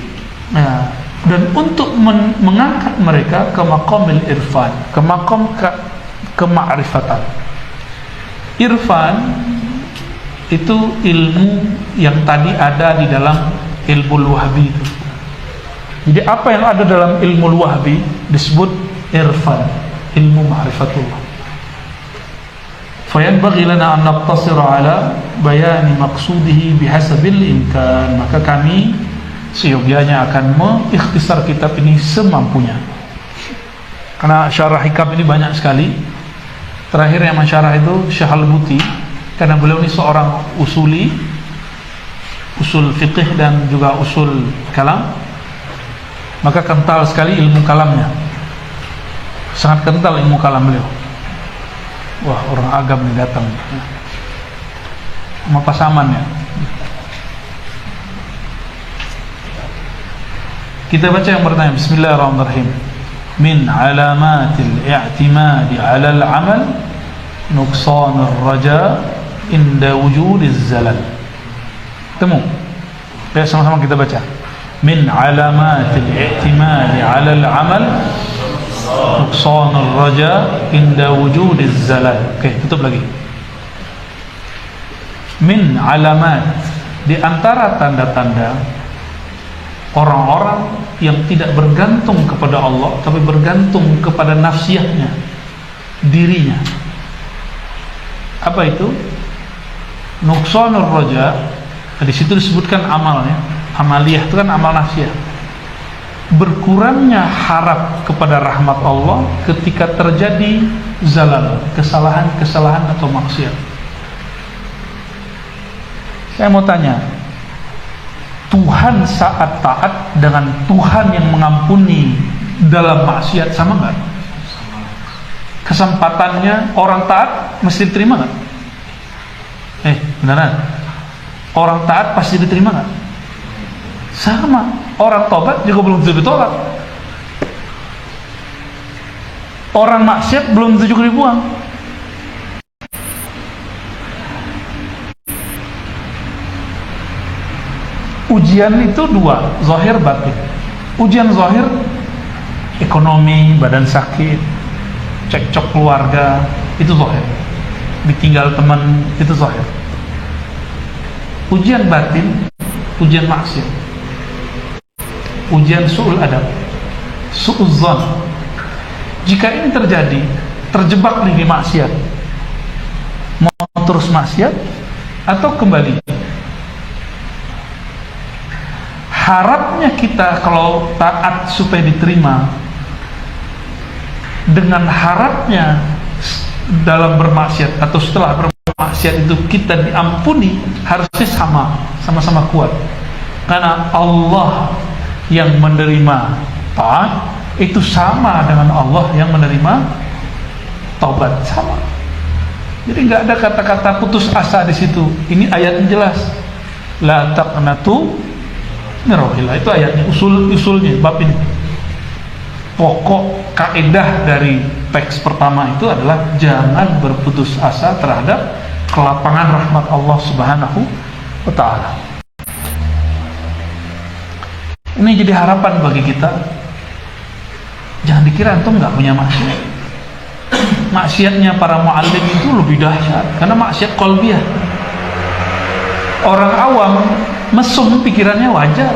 ya, dan untuk mengangkat mereka ke maqamil irfan, ke maqam kema'rifatan. Irfan itu ilmu yang tadi ada di dalam ilmu wahbi itu. Jadi apa yang ada dalam ilmu wahbi disebut irfan, ilmu ma'rifatullah. Fayanbaghi lana an naqtasira ala bayani maqsudihi bihasabil imkan. Maka kami seyogyanya akan mengikhtisar kitab ini semampunya, karena syarah hikam ini banyak sekali. Terakhir yang mensyarah itu Syekh Al-Buti, karena beliau ini seorang usul fiqh dan juga usul kalam, maka kental sekali ilmu kalamnya, sangat kental ilmu kalam beliau. Wah, orang agam nih datang sama pasaman ya. Kita baca yang pertama. Bismillahirrahmanirrahim. Min alamatil i'timadi 'ala al-'amal nuqsanur raja inda wujudiz zalal. Temu. Ya, sama-sama kita baca. Min alamatil i'timadi 'ala al-'amal nuqsanur raja inda wujudiz zalal. Oke, tutup lagi. Min alamat, di antara tanda-tanda orang-orang yang tidak bergantung kepada Allah tapi bergantung kepada nafsiyahnya, dirinya. Apa itu? Nuqsanur raja. Di situ disebutkan amalnya. Amaliyah itu kan amal nafsiyah. Berkurangnya harap kepada rahmat Allah ketika terjadi zalal, kesalahan atau maksiat. Saya mau tanya, Tuhan saat taat dengan Tuhan yang mengampuni dalam maksiat sama nggak? Kesempatannya orang taat mesti diterima nggak? Beneran? Orang taat pasti diterima nggak? Sama. Orang tobat juga belum tentu ditolak. Orang maksiat belum tentu juga dibuang. Ujian itu dua, zahir batin. Ujian zahir, ekonomi, badan sakit, cekcok keluarga, itu zahir. Ditinggal teman, itu zahir. Ujian batin, ujian maksiat, ujian su'ul adab, su'uzzan. Jika ini terjadi, terjebak nih di maksiat, mau terus maksiat atau kembali. Harapnya kita kalau taat supaya diterima, dengan harapnya dalam bermaksiat atau setelah bermaksiat itu kita diampuni, harusnya sama-sama kuat. Karena Allah yang menerima taat itu sama dengan Allah yang menerima taubat, sama. Jadi nggak ada kata-kata putus asa di situ. Ini ayatnya jelas. La taqnatu min rahmatillah. Itu ayatnya, usulnya bab ini. Pokok kaidah dari teks pertama itu adalah jangan berputus asa terhadap kelapangan rahmat Allah Subhanahu wa taala. Ini jadi harapan bagi kita. Jangan dikira antum nggak punya maksiat. Maksiatnya para muallim itu lebih dahsyat karena maksiat qalbiyah. Orang awam mesum pikirannya wajar.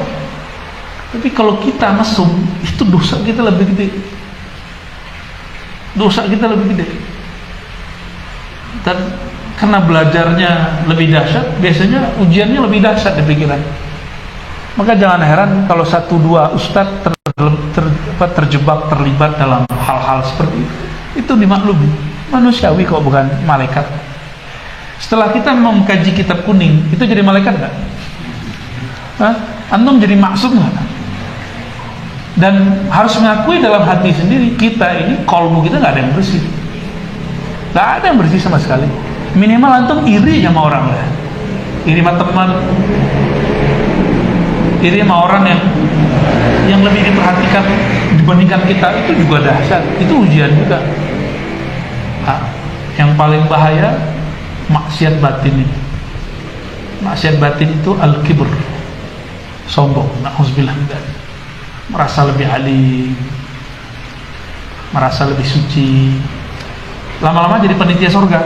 Tapi kalau kita mesum, itu dosa kita lebih gede. dosa kita lebih gede. Dan karena belajarnya lebih dahsyat, biasanya ujiannya lebih dahsyat di pikiran. Maka jangan heran kalau 1-2 ustadz terjebak, terlibat dalam hal-hal seperti itu. Itu dimaklumi, manusiawi kok, bukan malaikat. Setelah kita mengkaji kitab kuning, itu jadi malaikat nggak? Antum jadi maksum nggak? Dan harus mengakui dalam hati sendiri, kita ini, kolbu kita nggak ada yang bersih. Nggak ada yang bersih sama sekali. Minimal antum iri sama orang lah, iri sama teman, iri sama orang yang lebih diperhatikan dibandingkan kita, itu juga dahsyat, itu ujian juga. Yang paling bahaya maksiat batin ini. Maksiat batin itu al-kibr, sombong, na'udzubillah min dzalik. Merasa lebih alim, merasa lebih suci, lama-lama jadi panitia surga.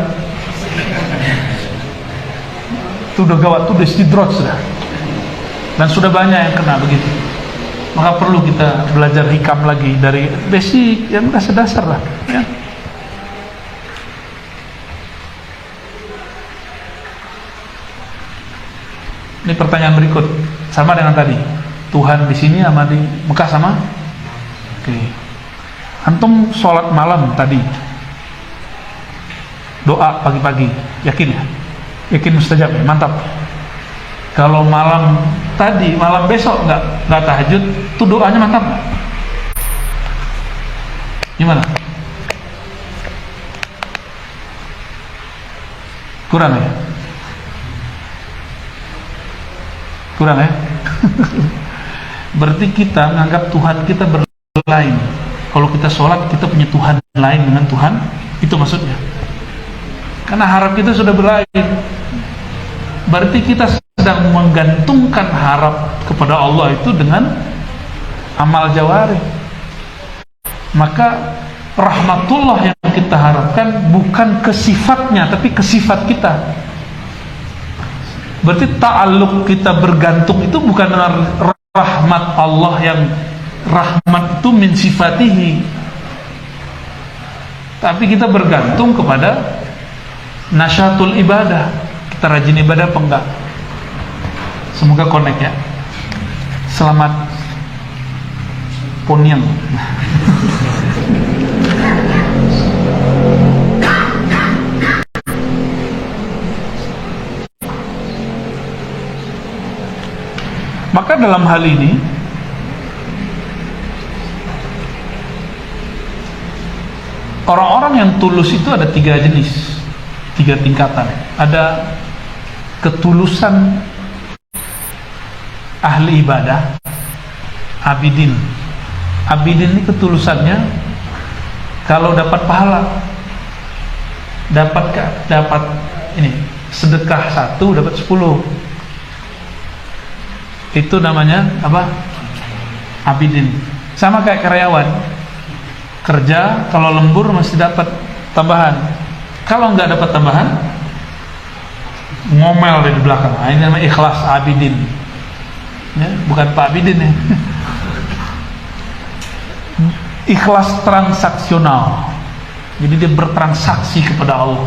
Itu udah gawat, itu udah istidroj sudah. Dan sudah banyak yang kena begitu. Maka perlu kita belajar hikam lagi dari basic yang dasar-dasar lah, ya. Ini pertanyaan berikut, sama dengan tadi. Tuhan di sini sama di Mekah sama? Oke. Antum sholat malam tadi, doa pagi-pagi, yakin ya? Yakin mustajab ya? Mantap. Kalau malam tadi, malam besok nggak tahajud, tuh doanya mantap nggak? Gimana? Kurang ya? Kurang ya? Berarti kita menganggap Tuhan kita berlain. Kalau kita sholat, kita punya Tuhan lain dengan Tuhan, itu maksudnya. Karena harap kita sudah berlain. Berarti kita sedang menggantungkan harap kepada Allah itu dengan amal jawari. Maka rahmatullah yang kita harapkan bukan ke sifatnya, tapi ke sifat kita. Berarti ta'alluq kita bergantung itu bukan dengan rahmat Allah, yang rahmat itu min sifatihi, tapi kita bergantung kepada nasyatul ibadah. Kita rajin ibadah apa enggak? Semoga connect ya. Selamat Poniang. Maka dalam hal ini orang-orang yang tulus itu ada 3 jenis, 3 tingkatan. Ada ketulusan ahli ibadah, abidin. Abidin ini ketulusannya kalau dapat pahala, dapat ini sedekah 1 dapat 10. Itu namanya apa? Abidin. Sama kayak karyawan, kerja kalau lembur masih dapat tambahan. Kalau nggak dapat tambahan, ngomel dari belakang. Nah, ini namanya ikhlas abidin. Ya, bukan Pak Abidin ya. Ikhlas transaksional. Jadi dia bertransaksi kepada Allah.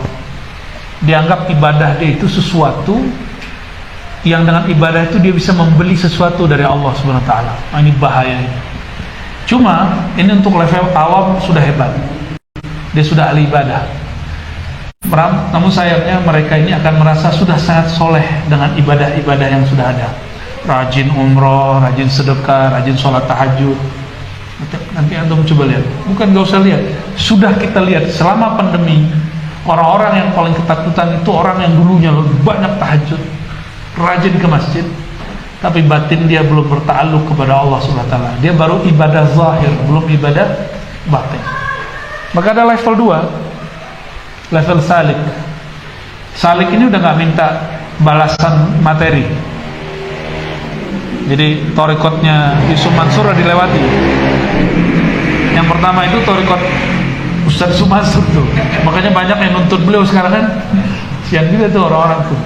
Dianggap ibadah dia itu sesuatu yang dengan ibadah itu dia bisa membeli sesuatu dari Allah Subhanahu wa taala. Nah, ini bahaya ini. Cuma ini untuk level awam sudah hebat. Dia sudah ahli ibadah. Namun sayangnya mereka ini akan merasa sudah sangat soleh dengan ibadah-ibadah yang sudah ada. Rajin umroh, rajin sedekah, rajin sholat tahajud. Nanti antum coba lihat. Bukan gak usah lihat. Sudah kita lihat selama pandemi, orang-orang yang paling ketakutan itu orang yang dulunya banyak tahajud, rajin ke masjid, tapi batin dia belum bertakluk kepada Allah Subhanahu wa taala. Dia baru ibadah zahir, belum ibadah batin. Maka ada level 2, level salik. Salik ini udah gak minta balasan materi. Jadi torikotnya Yusuf Mansur udah dilewati. Yang pertama itu torikot Ustaz Yusuf Mansur tuh. Makanya banyak yang nuntut beliau sekarang kan. Sian juga tuh orang-orang tuh.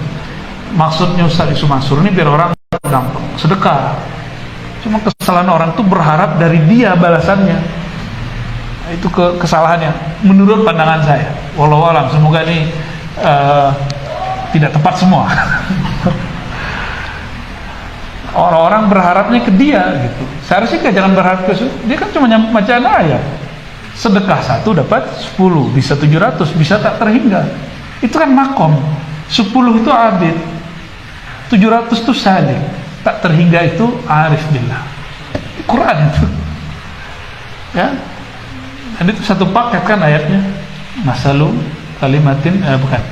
Maksudnya Ustaz Yusuf Mansur ini biar orang gampang sedekah. Cuma kesalahan orang tuh berharap dari dia balasannya. Itu kesalahannya menurut pandangan saya. Wallahu alam, semoga ini tidak tepat semua. Orang-orang berharapnya ke dia gitu. Seharusnya jangan berharap ke dia, kan cuma bacaan ayat. Sedekah 1 dapat 10, bisa 700, bisa tak terhingga. Itu kan makom. 10 itu abid, 700 itu salik, tak terhingga itu arif billah. Quran itu. Ya. Dan itu satu paket kan ayatnya. Masalu kalimatin bukan.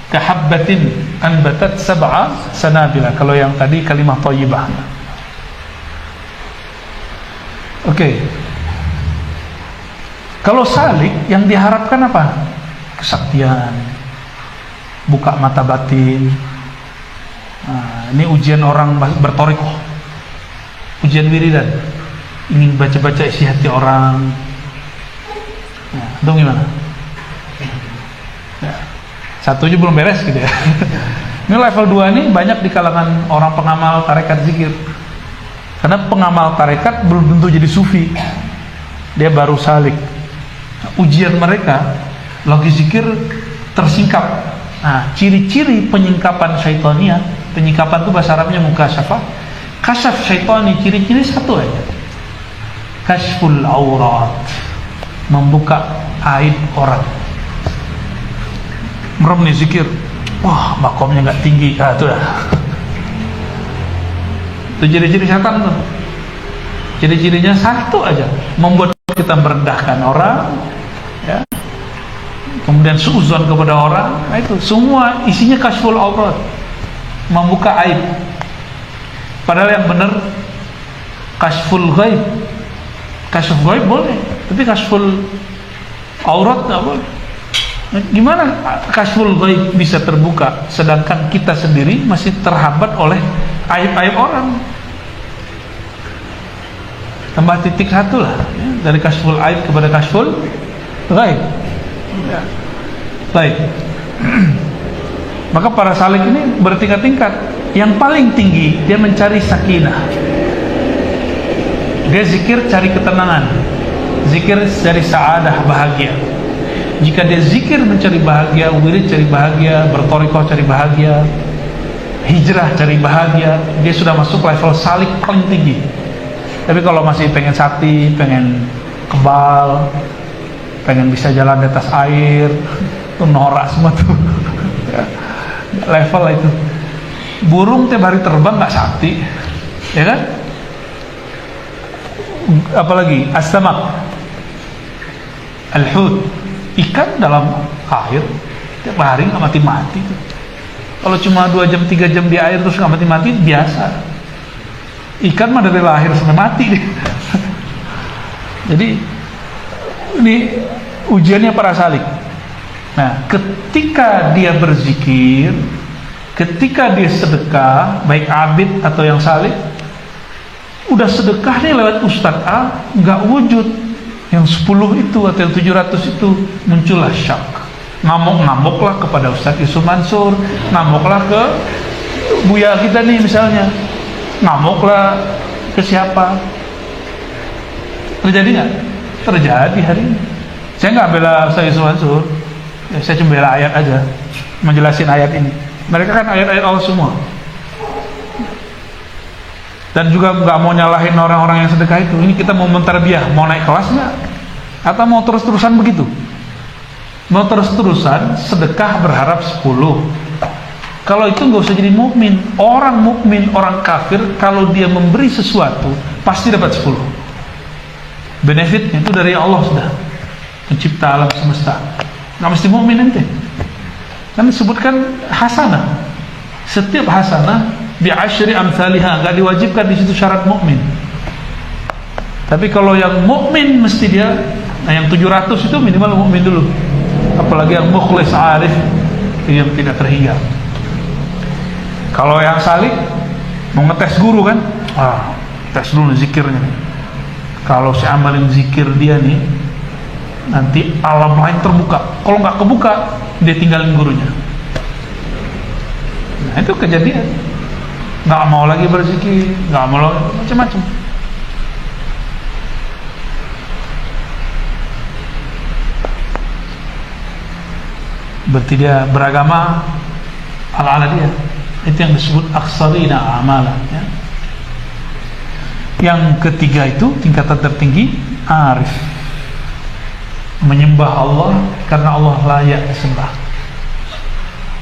Kahabbatin anbatat sab'a sanabila. Kalau yang tadi kalimah thayyibah. Oke. Kalau salik yang diharapkan apa? Kesaktian, buka mata batin. Nah, ini ujian orang bertorikoh, ujian wiridan, ingin baca-baca isi hati orang. Nah, itu gimana? Ya, 1 aja belum beres gitu ya. Ini level 2 ini banyak di kalangan orang pengamal tarekat zikir. Karena pengamal tarekat belum tentu jadi sufi, dia baru salik. Ujian mereka lagi zikir tersingkap. Nah, ciri-ciri penyingkapan syaitania, penyingkapan itu bahasa Arabnya mukasyafah. Kasyaf syaitani, ciri-ciri 1 aja. Kasyful aurat, membuka aib orang. Merem nih zikir, wah makomnya nggak tinggi, itu dah. Itu ciri-ciri setan tuh. Ciri-cirinya 1 aja, membuat kita merendahkan orang, ya. Kemudian suuzon kepada orang. Nah, itu semua isinya kasyful aurat, membuka aib. Padahal yang benar kasyful ghaib. Kasyful ghaib boleh, tapi kasyful aurat nggak boleh. Nah, gimana kasyful ghaib bisa terbuka sedangkan kita sendiri masih terhambat oleh aib-aib orang? Tambah titik 1 lah, ya, dari kasyful aib kepada kasyful ghaib. Ya. Baik. Maka para salik ini bertingkat-tingkat. Yang paling tinggi dia mencari sakinah. Dia zikir cari ketenangan, zikir cari sa'adah, bahagia. Jika dia zikir mencari bahagia, wirid cari bahagia, bertorikoh cari bahagia, hijrah cari bahagia, dia sudah masuk level salik paling tinggi. Tapi kalau masih pengen sakti, pengen kebal, pengen bisa jalan di atas air, itu norak semua tuh. Ya, level itu. Burung tiap hari terbang nggak sakti, ya kan? Apalagi as-samak, al-hut, ikan dalam air tiap hari nggak mati-mati tuh. Kalau cuma 2 jam 3 jam di air terus nggak mati-mati biasa. Ikan mah dari lahir sampai mati. Jadi ini ujiannya para salik. Nah, ketika dia berzikir, ketika dia sedekah, baik abid atau yang salik, udah sedekah nih lewat Ustadz A, nggak wujud. Yang 10 itu atau yang 700 itu muncullah syak. Ngamuk-ngamuklah kepada Ustadz Yusuf Mansur, ngamuklah ke Buya kita nih misalnya, ngamuklah ke siapa. Terjadi nggak? Terjadi hari ini. Saya nggak bela Ustadz Yusuf Mansur, ya, saya cuma bela ayat aja, menjelasin ayat ini. Mereka kan ayat-ayat Allah semua. Dan juga nggak mau nyalahin orang-orang yang sedekah itu. Ini kita mau menterbiah, mau naik kelas nggak? Atau mau terus-terusan begitu? Mau terus-terusan sedekah berharap 10. Kalau itu nggak usah jadi mukmin. Orang mukmin, orang kafir, kalau dia memberi sesuatu pasti dapat 10. Benefitnya itu dari Allah sudah, pencipta alam semesta. Nggak mesti mukmin ente. Kan disebutkan hasanah. Setiap hasanah bi'asyri amsalihah, enggak diwajibkan di situ syarat mukmin. Tapi kalau yang mukmin mesti dia, nah yang 700 itu minimal mukmin dulu. Apalagi yang mukhlis arif yang tidak terhingga. Kalau yang salik mau ngetes guru kan, tes dulu zikirnya nih. Kalau si amalin zikir dia nih, nanti alam lain terbuka. Kalau nggak kebuka, dia tinggalin gurunya. Nah itu kejadian. Nggak mau lagi berzikir, nggak mau lagi macam-macam. berarti dia beragama ala-ala dia. Itu yang disebut aksarina amala, ya. Yang ketiga itu tingkatan tertinggi, arif, menyembah Allah karena Allah layak disembah.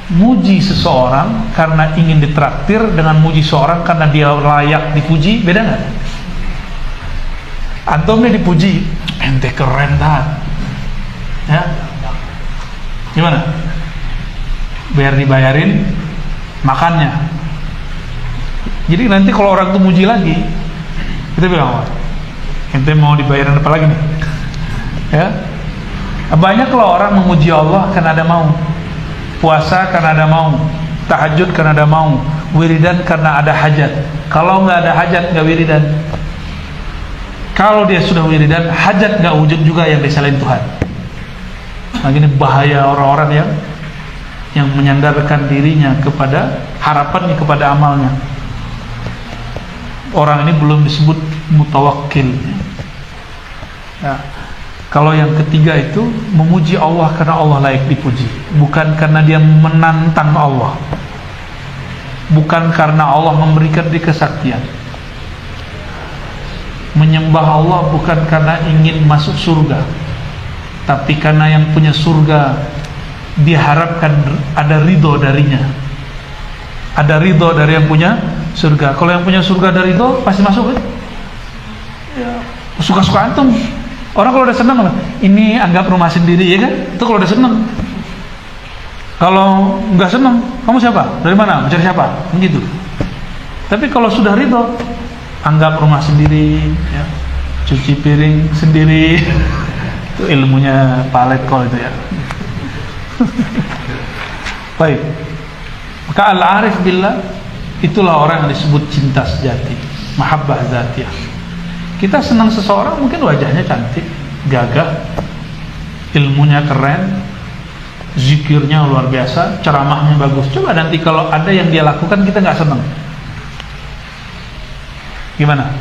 Muji seseorang karena ingin ditraktir dengan muji seorang karena dia layak dipuji, beda nggak? Antum nih dipuji, ente keren dah, ya, gimana? Biar dibayarin makannya. Jadi nanti kalau orang tuh muji lagi, kita bilang, ente mau dibayarin apa lagi nih? Ya, banyak kalau orang memuji Allah karena ada mau, puasa karena ada mau, tahajud karena ada mau, wiridan karena ada hajat. Kalau nggak ada hajat, nggak wiridan. Kalau dia sudah wiridan, hajat nggak wujud juga yang disalahin Tuhan. Nah, ini bahaya orang-orang yang menyandarkan dirinya kepada harapannya kepada amalnya. Orang ini belum disebut mutawakkil. Ya. Kalau yang ketiga itu memuji Allah karena Allah layak dipuji, bukan karena dia menantang Allah, bukan karena Allah memberikan dia kesaktian. Menyembah Allah bukan karena ingin masuk surga, tapi karena yang punya surga diharapkan ada ridho darinya. Ada ridho dari yang punya surga. Kalau yang punya surga ada ridho, pasti masuk, kan? Ya, suka-suka antum. Orang kalau udah senang, ini anggap rumah sendiri, ya kan? Itu kalau udah senang. Kalau nggak senang, kamu siapa? Dari mana? Mencari siapa? Begitu. Tapi kalau sudah ridho, anggap rumah sendiri, ya, cuci piring sendiri. Itu ilmunya Pak Letkol itu, ya. Baik. Maka al-arif billah itulah orang yang disebut cinta sejati, mahabbah dzatiyah. Kita senang seseorang mungkin wajahnya cantik, gagah, ilmunya keren, zikirnya luar biasa, ceramahnya bagus. Coba nanti kalau ada yang dia lakukan kita nggak senang, gimana?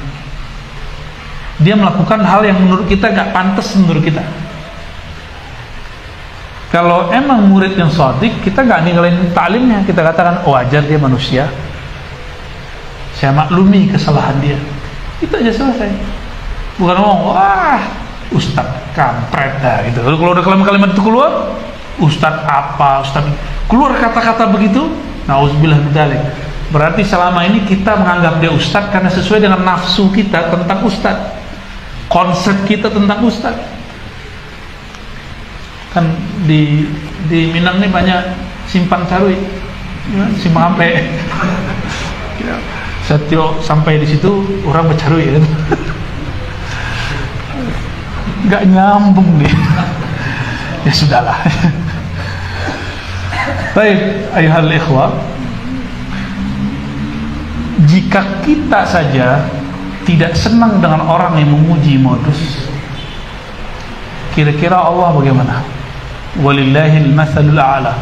Dia melakukan hal yang menurut kita nggak pantas menurut kita. Kalau emang murid yang shadiq, kita nggak ninggalin ta'limnya, kita katakan wajar dia manusia, saya maklumi kesalahan dia, itu aja selesai. Bukan ngomong wah ustaz kampret dah gitu. Kalau udah kalimat itu keluar, ustaz apa, ustaz keluar kata-kata begitu, nauzubillah min dzalik. Berarti selama ini kita menganggap dia ustaz karena sesuai dengan nafsu kita tentang ustaz, konsep kita tentang ustaz. Kan di Minang ini banyak simpang carui, simpang ampe. Setiap sampai di situ orang bercarui, kan? Nggak nyambung nih. Ya sudahlah. Baik, ayuhal ikhwah, jika kita saja tidak senang dengan orang yang memuji modus, kira-kira Allah bagaimana? Walillahil matsalul a'la.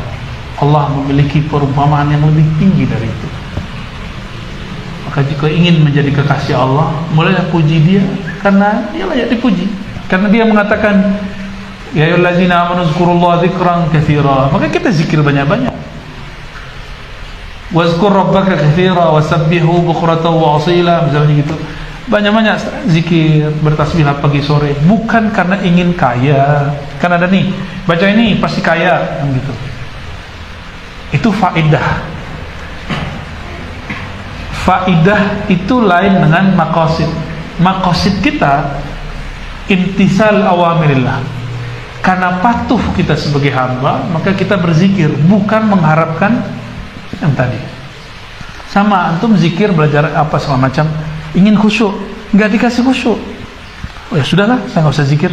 Allah memiliki perumpamaan yang lebih tinggi dari itu. Maka jika ingin menjadi kekasih Allah, mulailah puji dia karena dia layak dipuji. Karena dia mengatakan, ya ayyuhallazina amanu dzkurullaha dzikran katsira. Maka kita zikir banyak-banyak. Wazkur rabbaka katsira wasabbihu bukratan wa asila, misalnya gitu. Banyak-banyak zikir, bertasbihlah pagi sore, bukan karena ingin kaya. Kan ada nih, baca ini pasti kaya, gitu. Itu faidah. Faidah itu lain dengan maqasid. Maqasid kita imtisal awamirillah. Karena patuh kita sebagai hamba, maka kita berzikir, bukan mengharapkan yang tadi. Sama antum zikir, belajar apa segala macam, ingin khusyuk, nggak dikasih khusyuk, oh ya sudahlah, saya nggak usah zikir.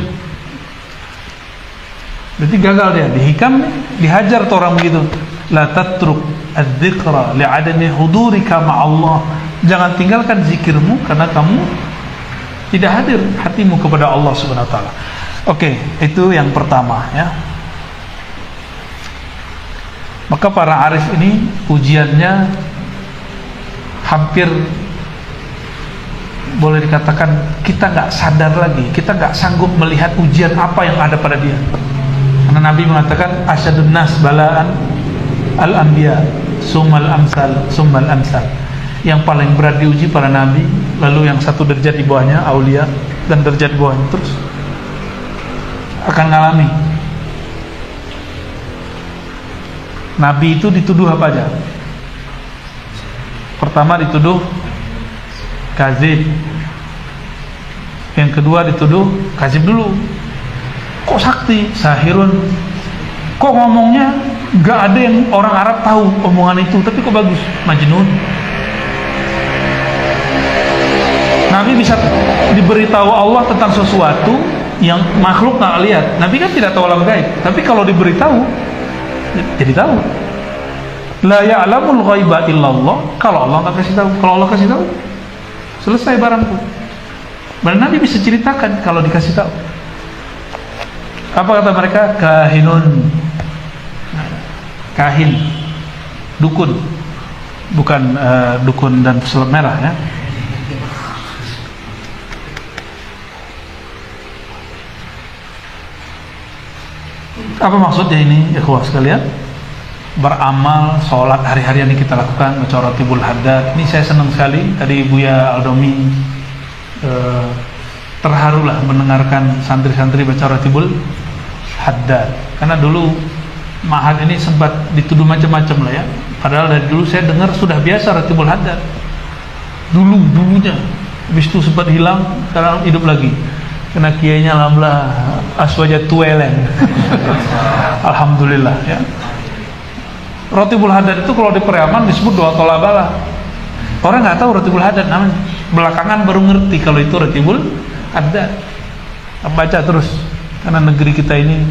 Berarti gagal dia, dihikam, dihajar tuh orang begitu. La tatruk adzikra li'adami hudurika ma'allah. Jangan tinggalkan zikirmu karena kamu tidak hadir hatimu kepada Allah Subhanahu wa taala. Oke, itu yang pertama, ya. Maka para arif ini ujiannya hampir boleh dikatakan kita nggak sadar lagi, kita nggak sanggup melihat ujian apa yang ada pada dia. Karena Nabi mengatakan asyadun nas balaan al-anbiya summal amsal summal amsal. Yang paling berat diuji para nabi, lalu yang satu derajat di bawahnya aulia, dan derajat di bawahnya terus akan ngalami. Nabi itu dituduh apa aja? Pertama dituduh kazib, yang kedua dituduh kazib dulu, kok sakti, sahirun, kok ngomongnya gak ada yang orang Arab tahu omongan itu, tapi kok bagus, majnun. Nabi bisa diberitahu Allah tentang sesuatu yang makhluk gak lihat. Nabi kan tidak tahu alam gaib, tapi kalau diberitahu jadi tahu. La ya'lamul ghaiba illallah. Kalau Allah gak kasih tahu, kalau Allah kasih tahu selesai barangku. Dan Nabi bisa ceritakan kalau dikasih tahu. Apa kata mereka? Kahinun, kahin, dukun, bukan dukun dan pesulap merah ya. Apa maksudnya ini, ikhwah sekalian? Beramal, sholat hari-hari yang kita lakukan, baca Ratibul Haddad. Ini saya senang sekali. Tadi Buya Aldomi terharulah mendengarkan santri-santri baca Ratibul Haddad. Karena dulu Ma'had ini sempat dituduh macam-macam lah ya. Padahal dari dulu saya dengar sudah biasa Ratibul Haddad. Dulunya. Habis itu sempat hilang, sekarang hidup lagi. Kena kiainya alhamdulillah aswaja tuelen. Alhamdulillah ya. Ratibul Haddad itu kalau di Periaman disebut doa tolabala. Orang nggak tahu Ratibul Haddad namanya. Belakangan baru ngerti kalau itu Ratibul Haddad. Baca terus, karena negeri kita ini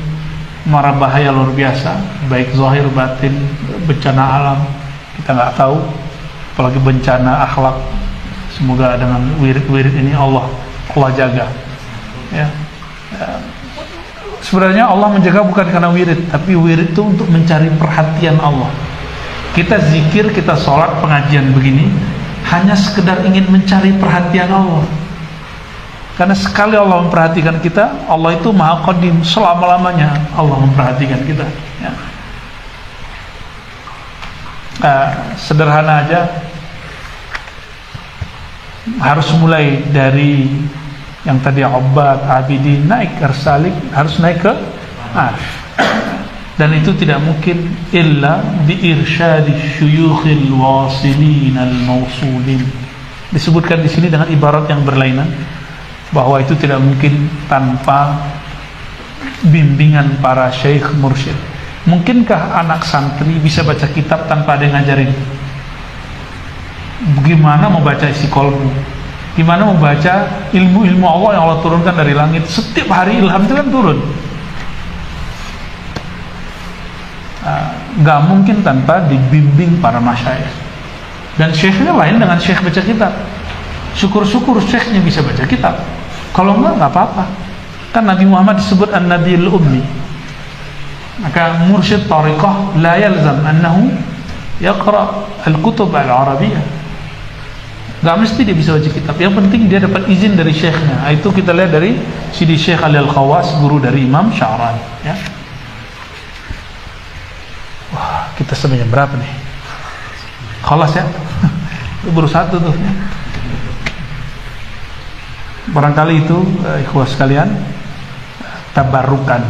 mara bahaya luar biasa, baik zahir batin, bencana alam kita nggak tahu, apalagi bencana akhlak. Semoga dengan wirid-wirid ini Allah jaga. Ya. Sebenarnya Allah menjaga bukan karena wirid, tapi wirid itu untuk mencari perhatian Allah. Kita zikir, kita sholat, pengajian begini hanya sekedar ingin mencari perhatian Allah. Karena sekali Allah memperhatikan kita, Allah itu maha qadim, selama-lamanya Allah memperhatikan kita ya. Sederhana aja, harus mulai dari yang tadi Ubad, Abidin, naik Arsalik, harus naik ke Arsh. Dan itu tidak mungkin illa bi irsyadi syuyukhil wasilin al-mausulin. Disebutkan di sini dengan ibarat yang berlainan, bahwa itu tidak mungkin tanpa bimbingan para syekh mursyid. Mungkinkah anak santri bisa baca kitab tanpa ada yang ngajarin? Bagaimana mau baca isi kolbu? Gimana membaca ilmu-ilmu Allah yang Allah turunkan dari langit? Setiap hari ilham itu kan turun. Gak mungkin tanpa dibimbing para masyayikh. Dan syekhnya lain dengan syekh baca kitab. Syukur-syukur syekhnya bisa baca kitab. Kalau enggak, gak apa-apa. Kan Nabi Muhammad disebut an-nabiyul ummi. Maka mursyid tariqah la yalzam annahu yaqra al-kutub al-arabiyyah. Gak mesti dia bisa baca kitab. Yang penting dia dapat izin dari syekhnya. Itu kita lihat dari Sidi Syekh Ali Al-Khawas, guru dari Imam Sya'rani ya. Wah, kita sampai jam berapa nih? Khalas ya. Itu baru satu tuh ya. Barangkali itu ikhwah sekalian, tabarukan,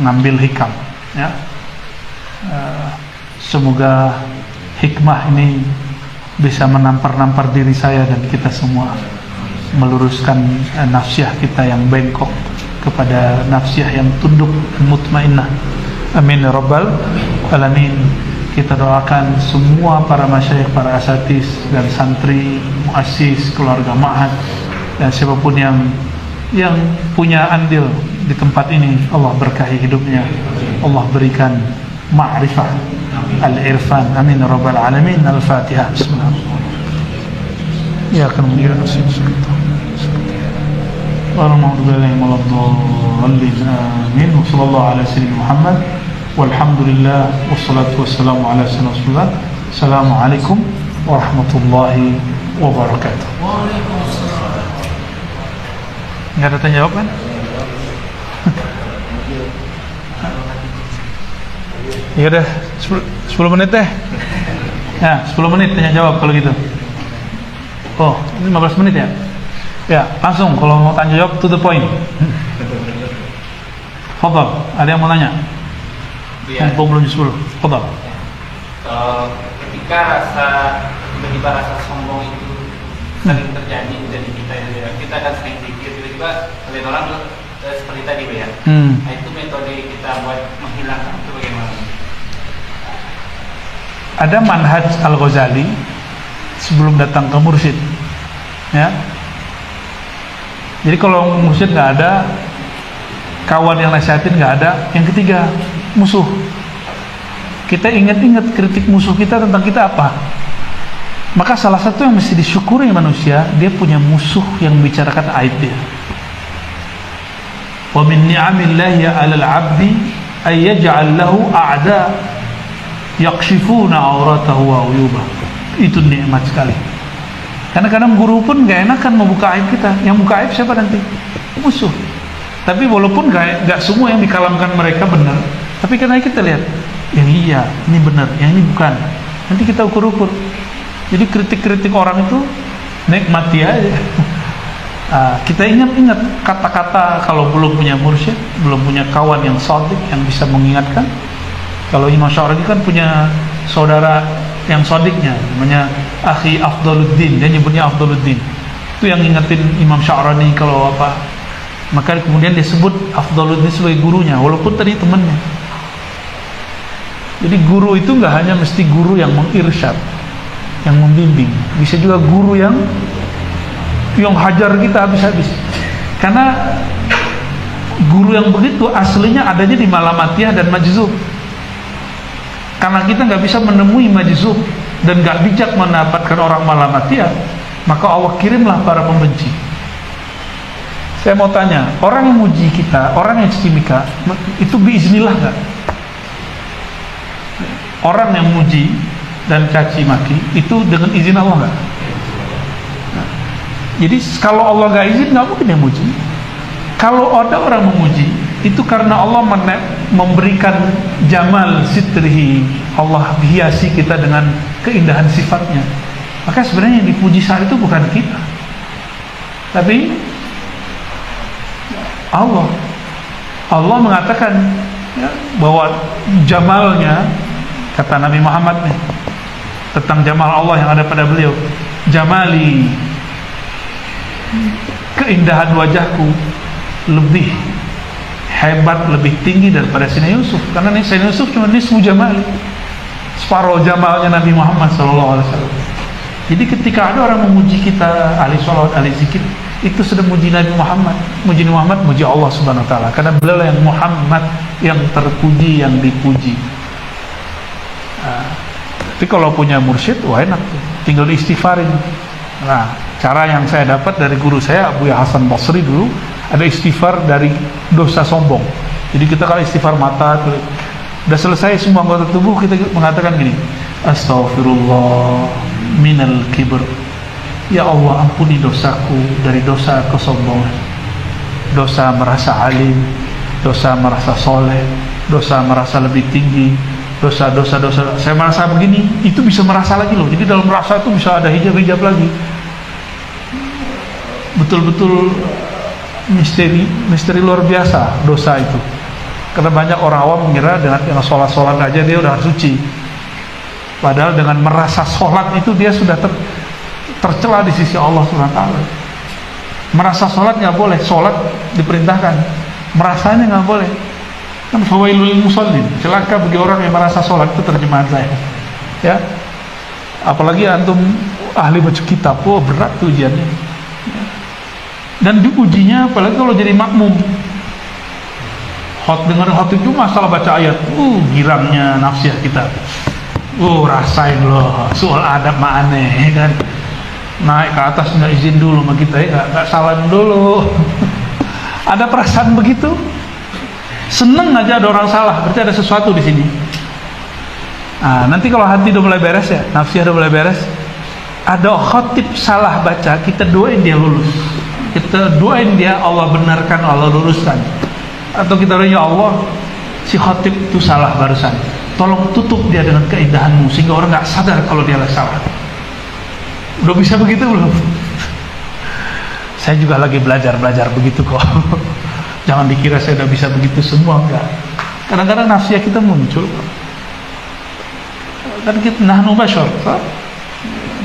ngambil hikam ya. Semoga hikmah ini bisa menampar-nampar diri saya dan kita semua, meluruskan nafsiyah kita yang bengkok kepada nafsiyah yang tunduk dan mutmainnah. Amin ya rabbal alamin. Kita doakan semua para masyayikh, para asatis dan santri, muassis, keluarga ma'had, dan siapapun yang punya andil di tempat ini, Allah berkahi hidupnya, Allah berikan ma'rifah al-irfan. Amin ya rabbal alamin. Al-Fatihah. Bismillahirrahmanirrahim. Ya akan mengira nasib sekitar warahmatullahi wabarakatuh. Amin. Wa sallallahu ala sayyidina Muhammad walhamdulillah wassalatu wassalamu ala sayyidina Rasulullah. Assalamualaikum warahmatullahi wabarakatuh. Nggak ada tanya jawab kan? Ya udah 10 menit deh. Ya, 10 menit tanya jawab kalau gitu. Oh, ini 15 menit ya? Ya, langsung kalau mau tanya jawab to the point. Fadhal, ada yang mau nanya? Ya. Belum 10. Fadhal. Ketika tiba-tiba rasa sombong itu sering terjadi dari kita kan sering pikir tiba-tiba melihat orang tuh seperti tadi ya. Nah, itu metode kita buat menghilangkan itu bagaimana? Ada manhaj Al-Ghazali sebelum datang ke mursyid, ya. Jadi kalau mursyid nggak ada, kawan yang nasihatin nggak ada, yang ketiga musuh. Kita ingat-ingat kritik musuh kita tentang kita apa. Maka salah satu yang mesti disyukuri manusia, dia punya musuh yang membicarakan aib dia. Wa min ni'amillahi 'alal 'abdi ay yaj'al lahu a'da yakshifuna auratahu wa uyubah. Itu nikmat sekali. Karena kadang guru pun gak enakan membuka aib kita. Yang buka aib siapa nanti? Musuh. Tapi walaupun gak semua yang dikalamkan mereka benar, tapi karena kita lihat, yang iya, ini benar, yang ini bukan. Nanti kita ukur-ukur. Jadi kritik-kritik orang itu nikmati aja. Kita ingat-ingat kata-kata kalau belum punya mursyid, belum punya kawan yang shadiq yang bisa mengingatkan. Kalau Imam Syarani kan punya saudara yang shadiqnya, namanya Akhi Afdaluddin, dia nyebutnya Afdaluddin. Itu yang ngingetin Imam Syarani kalau apa. Maka kemudian disebut Afdaluddin sebagai gurunya, walaupun tadi temannya. Jadi guru itu nggak hanya mesti guru yang mengirsyad, yang membimbing, bisa juga guru yang hajar kita habis-habis. Karena guru yang begitu aslinya adanya di Malamatiyah dan Majzub. Karena kita nggak bisa menemui Majzub dan nggak bijak mendapatkan orang Malamatiyah, maka Allah kirimlah para pembenci. Saya mau tanya, orang yang muji kita, orang yang cimika, itu biiznillah nggak? Orang yang muji dan caci maki itu dengan izin Allah nggak? Jadi kalau Allah nggak izin, nggak mungkin dia muji. Kalau ada orang memuji, itu karena Allah memberikan jamal sitrihi, Allah hiasi kita dengan keindahan sifatnya. Maka sebenarnya yang dipuji saat itu bukan kita, tapi Allah. Allah mengatakan ya, bahwa jamalnya, kata Nabi Muhammad nih, tentang jamal Allah yang ada pada beliau, jamali, keindahan wajahku lebih hebat, lebih tinggi daripada Sayyidina Yusuf. Karena nih Sayyidina Yusuf cuma nisfu jamali, separuh jamalnya Nabi Muhammad SAW. Jadi ketika ada orang memuji kita, ahli sholawat, ahli zikir, itu sudah muji Nabi Muhammad. Muji Muhammad, muji Allah Subhanahu Wa Taala. Karena beliau yang Muhammad, yang terpuji, yang dipuji. Tapi kalau punya mursyid, wah enak tuh, tinggal diistighfarin. Nah, cara yang saya dapat dari guru saya Abu Hasan Basri dulu, ada istighfar dari dosa sombong. Jadi kita kalau istighfar mata, udah selesai semua anggota tubuh, kita mengatakan gini, Astaghfirullah minal kibr. Ya Allah, ampuni dosaku dari dosa kesombongan, dosa merasa alim, dosa merasa soleh, dosa merasa lebih tinggi, dosa saya merasa begini, itu bisa merasa lagi loh. Jadi dalam merasa itu bisa ada hijab lagi. Betul-betul misteri luar biasa dosa itu. Karena banyak orang awam mengira dengan sholat aja dia udah suci, padahal dengan merasa sholat itu dia sudah tercela di sisi Allah SWT. Merasa sholat nggak boleh, sholat diperintahkan, merasanya nggak boleh. Kan fawailul musallin, celaka bagi orang yang merasa sholat, itu terjemahan saya. Ya, apalagi antum ahli baca kitab, oh berat tuh ujiannya. Dan diujinya apalagi kalau jadi makmum. Dengar khotib itu masalah baca ayat, girangnya nafsiyah kita. Rasain loh, soal adab mah aneh kan. Naik ke atas nggak izin dulu sama kita ya, nggak salam dulu. Ada perasaan begitu. Seneng aja ada orang salah, berarti ada sesuatu di sini. Nanti kalau hati udah mulai beres ya, nafsiyah udah mulai beres, ada khotib salah baca, kita doain dia lulus. Kita doain dia Allah benarkan, Allah luruskan. Atau kita doain, ya Allah, si khotib itu salah barusan, tolong tutup dia dengan keindahanmu sehingga orang nggak sadar kalau dia salah. Udah bisa begitu belum? Saya juga lagi belajar begitu kok. Jangan dikira saya udah bisa begitu semua, enggak. Kadang-kadang nafsiyah kita muncul. Dan kita nahnu bashar,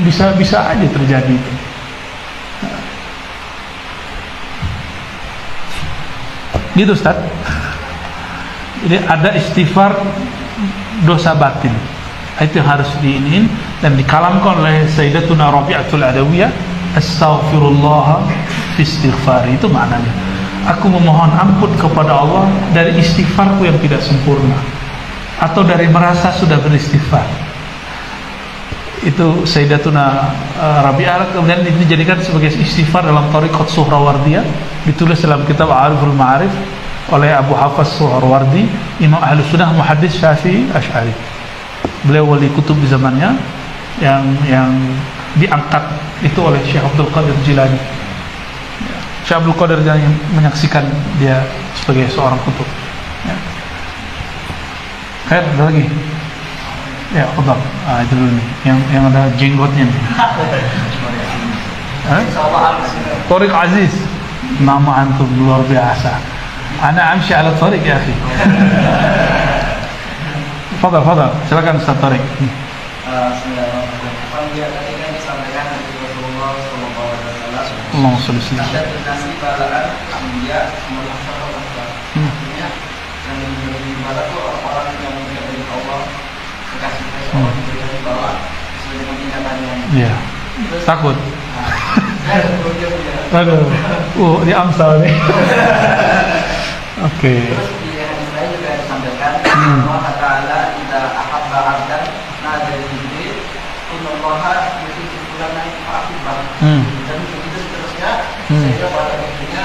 bisa aja terjadi itu. Gitu Ustaz. Jadi ada istighfar dosa batin. Itu yang harus diinin dan dikalamkan oleh Sayyidatuna Rabi'atul Adawiyah, astaghfirullah fi istighfari. Itu maknanya, aku memohon ampun kepada Allah dari istighfarku yang tidak sempurna atau dari merasa sudah beristighfar. Itu Sayyidatuna Rabi'ah. Kemudian ini dijadikan sebagai istighfar dalam Thariqat Suhrawardiyah, ditulis dalam kitab Ariful Ma'arif oleh Abu Hafaz Suhrawardi, Imam Ahlus Sunnah Muhaddis Syafi'i Asy'ari. Beliau wali kutub di zamannya yang diangkat itu oleh Syekh Abdul Qadir Jilani. Syekh Abdul Qadir yang menyaksikan dia sebagai seorang kutub. Ya. Khair, ada lagi? Ya, khutbah. Itu dulu nih, yang ada jenggotnya nih. Tariq Aziz. Nama antum luar biasa. Ana amshi ala tariq ya akhi. Fadal, silakan Ustaz Tariq. Bismillahirrahmanirrahim. Dia tadi kan disampaikan dari Rasulullah sallallahu alaihi wasallam. Allahumma shalli alaihi. Ada nasi balaan dia melafalkan artinya yang menjadi bala itu orang yang menjadi Allah kasih Allah menjadi bala sesuai dengan tingkatannya. Iya. Takut. Aduh, di Amsal nih. Oke. Terus di hadis lain juga disampaikan Allah Ta'ala idza ahabba 'abdan nada Jibril innallaha yuhibbu fulana fa'ahibbah. Dan begitu seterusnya sehingga pada akhirnya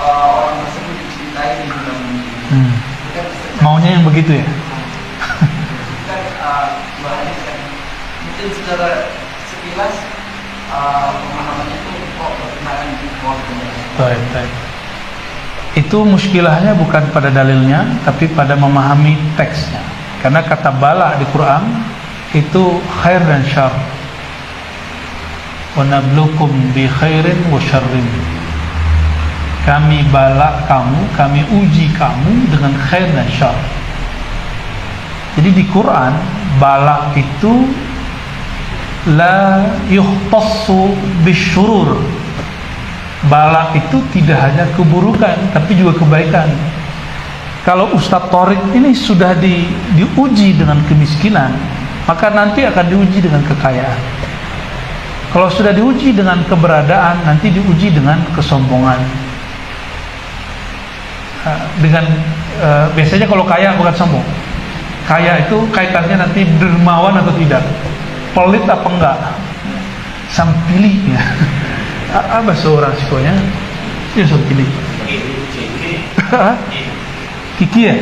orang tersebut dicintai di dalam ini. Maunya yang begitu ya? Kan dua hadis kan mungkin secara sekilas pemahamannya itu kok bertentangan di bawah. Baik. Itu muskilahnya bukan pada dalilnya, tapi pada memahami teksnya. Karena kata bala di Quran itu khair dan syarr. Wa nabluukum bi khairin wa syarrin. Kami bala kamu, kami uji kamu dengan khair dan syarr. Jadi di Quran bala itu la yuhtassu bisyurur. Bala itu tidak hanya keburukan tapi juga kebaikan. Kalau Ustadz Tariq ini sudah diuji dengan kemiskinan, maka nanti akan diuji dengan kekayaan. Kalau sudah diuji dengan keberadaan, nanti diuji dengan kesombongan. Biasanya kalau kaya bukan sombong. Kaya itu kaitannya nanti dermawan atau tidak, pelit apa enggak, sang pilih ya. Apa seorang sikonya? Ya sang pilih. Kiki ya?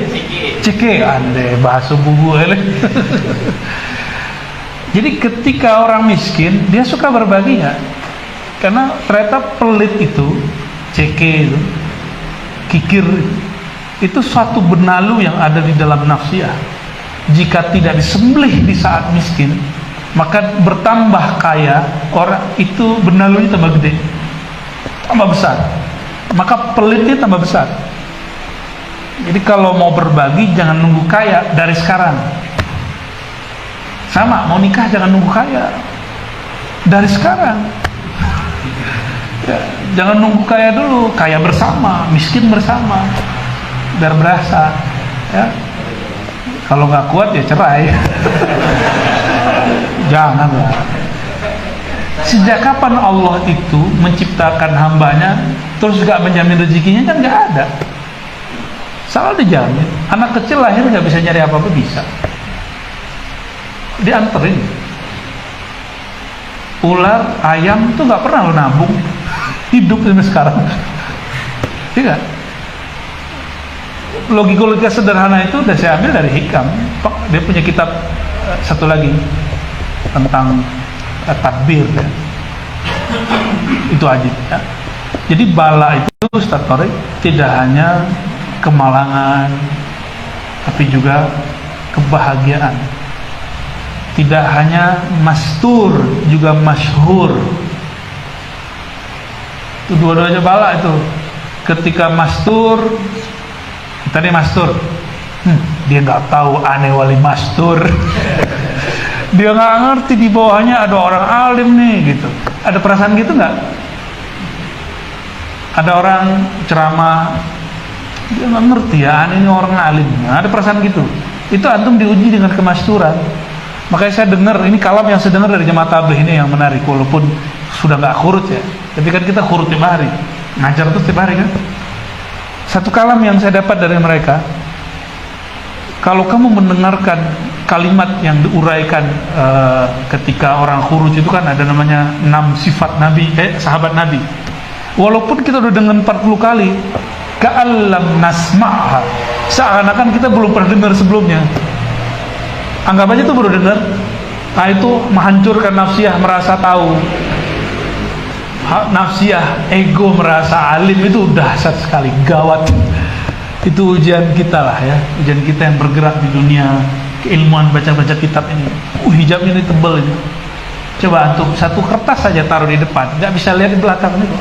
Ceke, ande bahasa bubu ele. Jadi ketika orang miskin, dia suka berbagi nggak? Karena ternyata pelit itu, ceke itu, kikir itu suatu benalu yang ada di dalam nafsiyah. Jika tidak disembelih di saat miskin, maka bertambah kaya orang itu, benalunya tambah gede, tambah besar, maka pelitnya tambah besar. Jadi kalau mau berbagi jangan nunggu kaya, dari sekarang. Sama, mau nikah jangan nunggu kaya, dari sekarang ya, jangan nunggu kaya dulu, kaya bersama, miskin bersama, biar berasa ya. Kalau nggak kuat ya cerai. Janganlah. Sejak kapan Allah itu menciptakan hambanya terus gak menjamin rezekinya? Kan gak ada. Selalu dijamin. Anak kecil lahir gak bisa nyari apa-apa, bisa dianterin. Ular, ayam tuh gak pernah lo nabung, hidup sampai sekarang. Iya gak? Logika sederhana itu udah saya ambil dari Hikam. Dia punya kitab satu lagi tentang tadbir ya. Itu ajib ya. Jadi bala itu Ustaz Tariq tidak hanya kemalangan tapi juga kebahagiaan. Tidak hanya mastur, juga masyhur. Itu dua-duanya bala itu. Ketika mastur, tadi mastur, dia nggak tahu aneh wali mastur. Dia nggak ngerti di bawahnya ada orang alim nih gitu. Ada perasaan gitu nggak? Ada orang ceramah, dia nggak ngerti ya, ini orang alim. Nah, ada perasaan gitu. Itu antum diuji dengan kemasturan. Makanya saya dengar, ini kalam yang saya dengar dari jemaah tabligh ini yang menarik, walaupun sudah nggak khurut ya. Tapi kan kita khurut tiap hari, ngajar tuh tiap hari kan. Satu kalam yang saya dapat dari mereka, kalau kamu mendengarkan kalimat yang diuraikan ketika orang khuruj itu kan ada namanya 6 sifat Nabi, sahabat Nabi. Walaupun kita udah dengar 40 kali, ka'allam nasma'ha, seakan-akan kita belum pernah dengar sebelumnya. Anggap aja itu baru dengar. Nah itu menghancurkan nafsiyah, merasa tahu. Nafsiyah, ego merasa alim itu dahsyat sekali, gawat. Itu ujian kita lah ya, ujian kita yang bergerak di dunia keilmuan, baca-baca kitab ini. Hijabnya ini tebal ini. Coba antum satu kertas saja taruh di depan, nggak bisa lihat di belakang itu.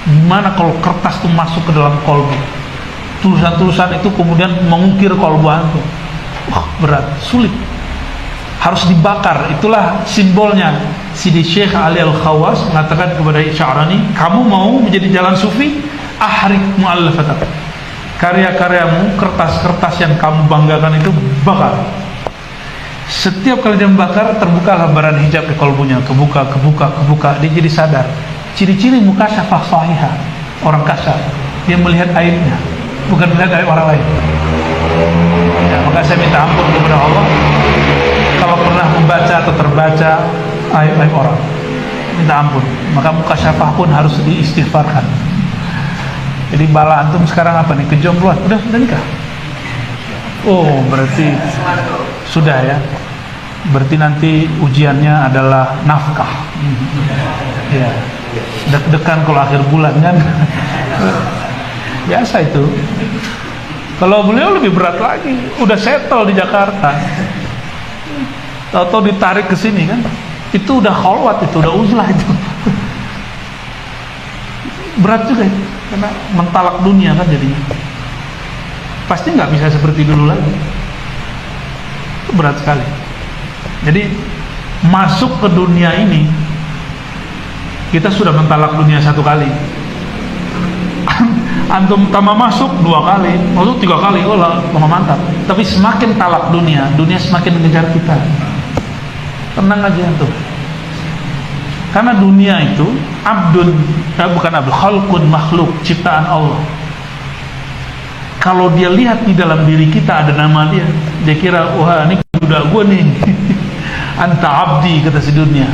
Gimana kalau kertas itu masuk ke dalam kolbu? Tulisan-tulisan itu kemudian mengukir kolbu antum. Wah, berat, sulit. Harus dibakar. Itulah simbolnya. Sidi Syekh Ali Al-Khawas mengatakan kepada Sya'rani, kamu mau menjadi jalan sufi? Ahrik mu'allafatak. Karya-karyamu, kertas-kertas yang kamu banggakan itu bakar. Setiap kali dia membakar, terbuka lembaran hijab di kolbunya, kebuka. Dia jadi sadar. Ciri-ciri mukasyafah sahihah, orang kasyaf, dia melihat aibnya, bukan melihat aib orang lain. Ya, maka saya minta ampun kepada Allah kalau pernah membaca atau terbaca aib-aib orang, minta ampun. Maka mukasyafah pun harus diistighfarkan. Jadi bala antum sekarang apa nih? Kejombloan, udah nikah? Oh, berarti sudah ya. Berarti nanti ujiannya adalah nafkah. Ya, deg-degan kalau akhir bulan kan. Biasa itu. Kalau beliau lebih berat lagi, udah settle di Jakarta, atau ditarik ke sini kan, itu udah khalwat, itu udah uzlah itu. Berat juga itu, karena mentalak dunia kan jadinya. Pasti nggak bisa seperti dulu lagi. Itu berat sekali. Jadi masuk ke dunia ini, kita sudah mentalak dunia 1 kali. Antum tambah masuk 2 kali, masuk 3 kali, oh lah, mantap. Tapi semakin talak dunia semakin mengejar kita. Tenang aja antum. Karena dunia itu bukan abdun, khalqun makhluk, ciptaan Allah. Kalau dia lihat di dalam diri kita ada nama dia kira, wah ini budak gue nih. Anta abdi, kata si dunia.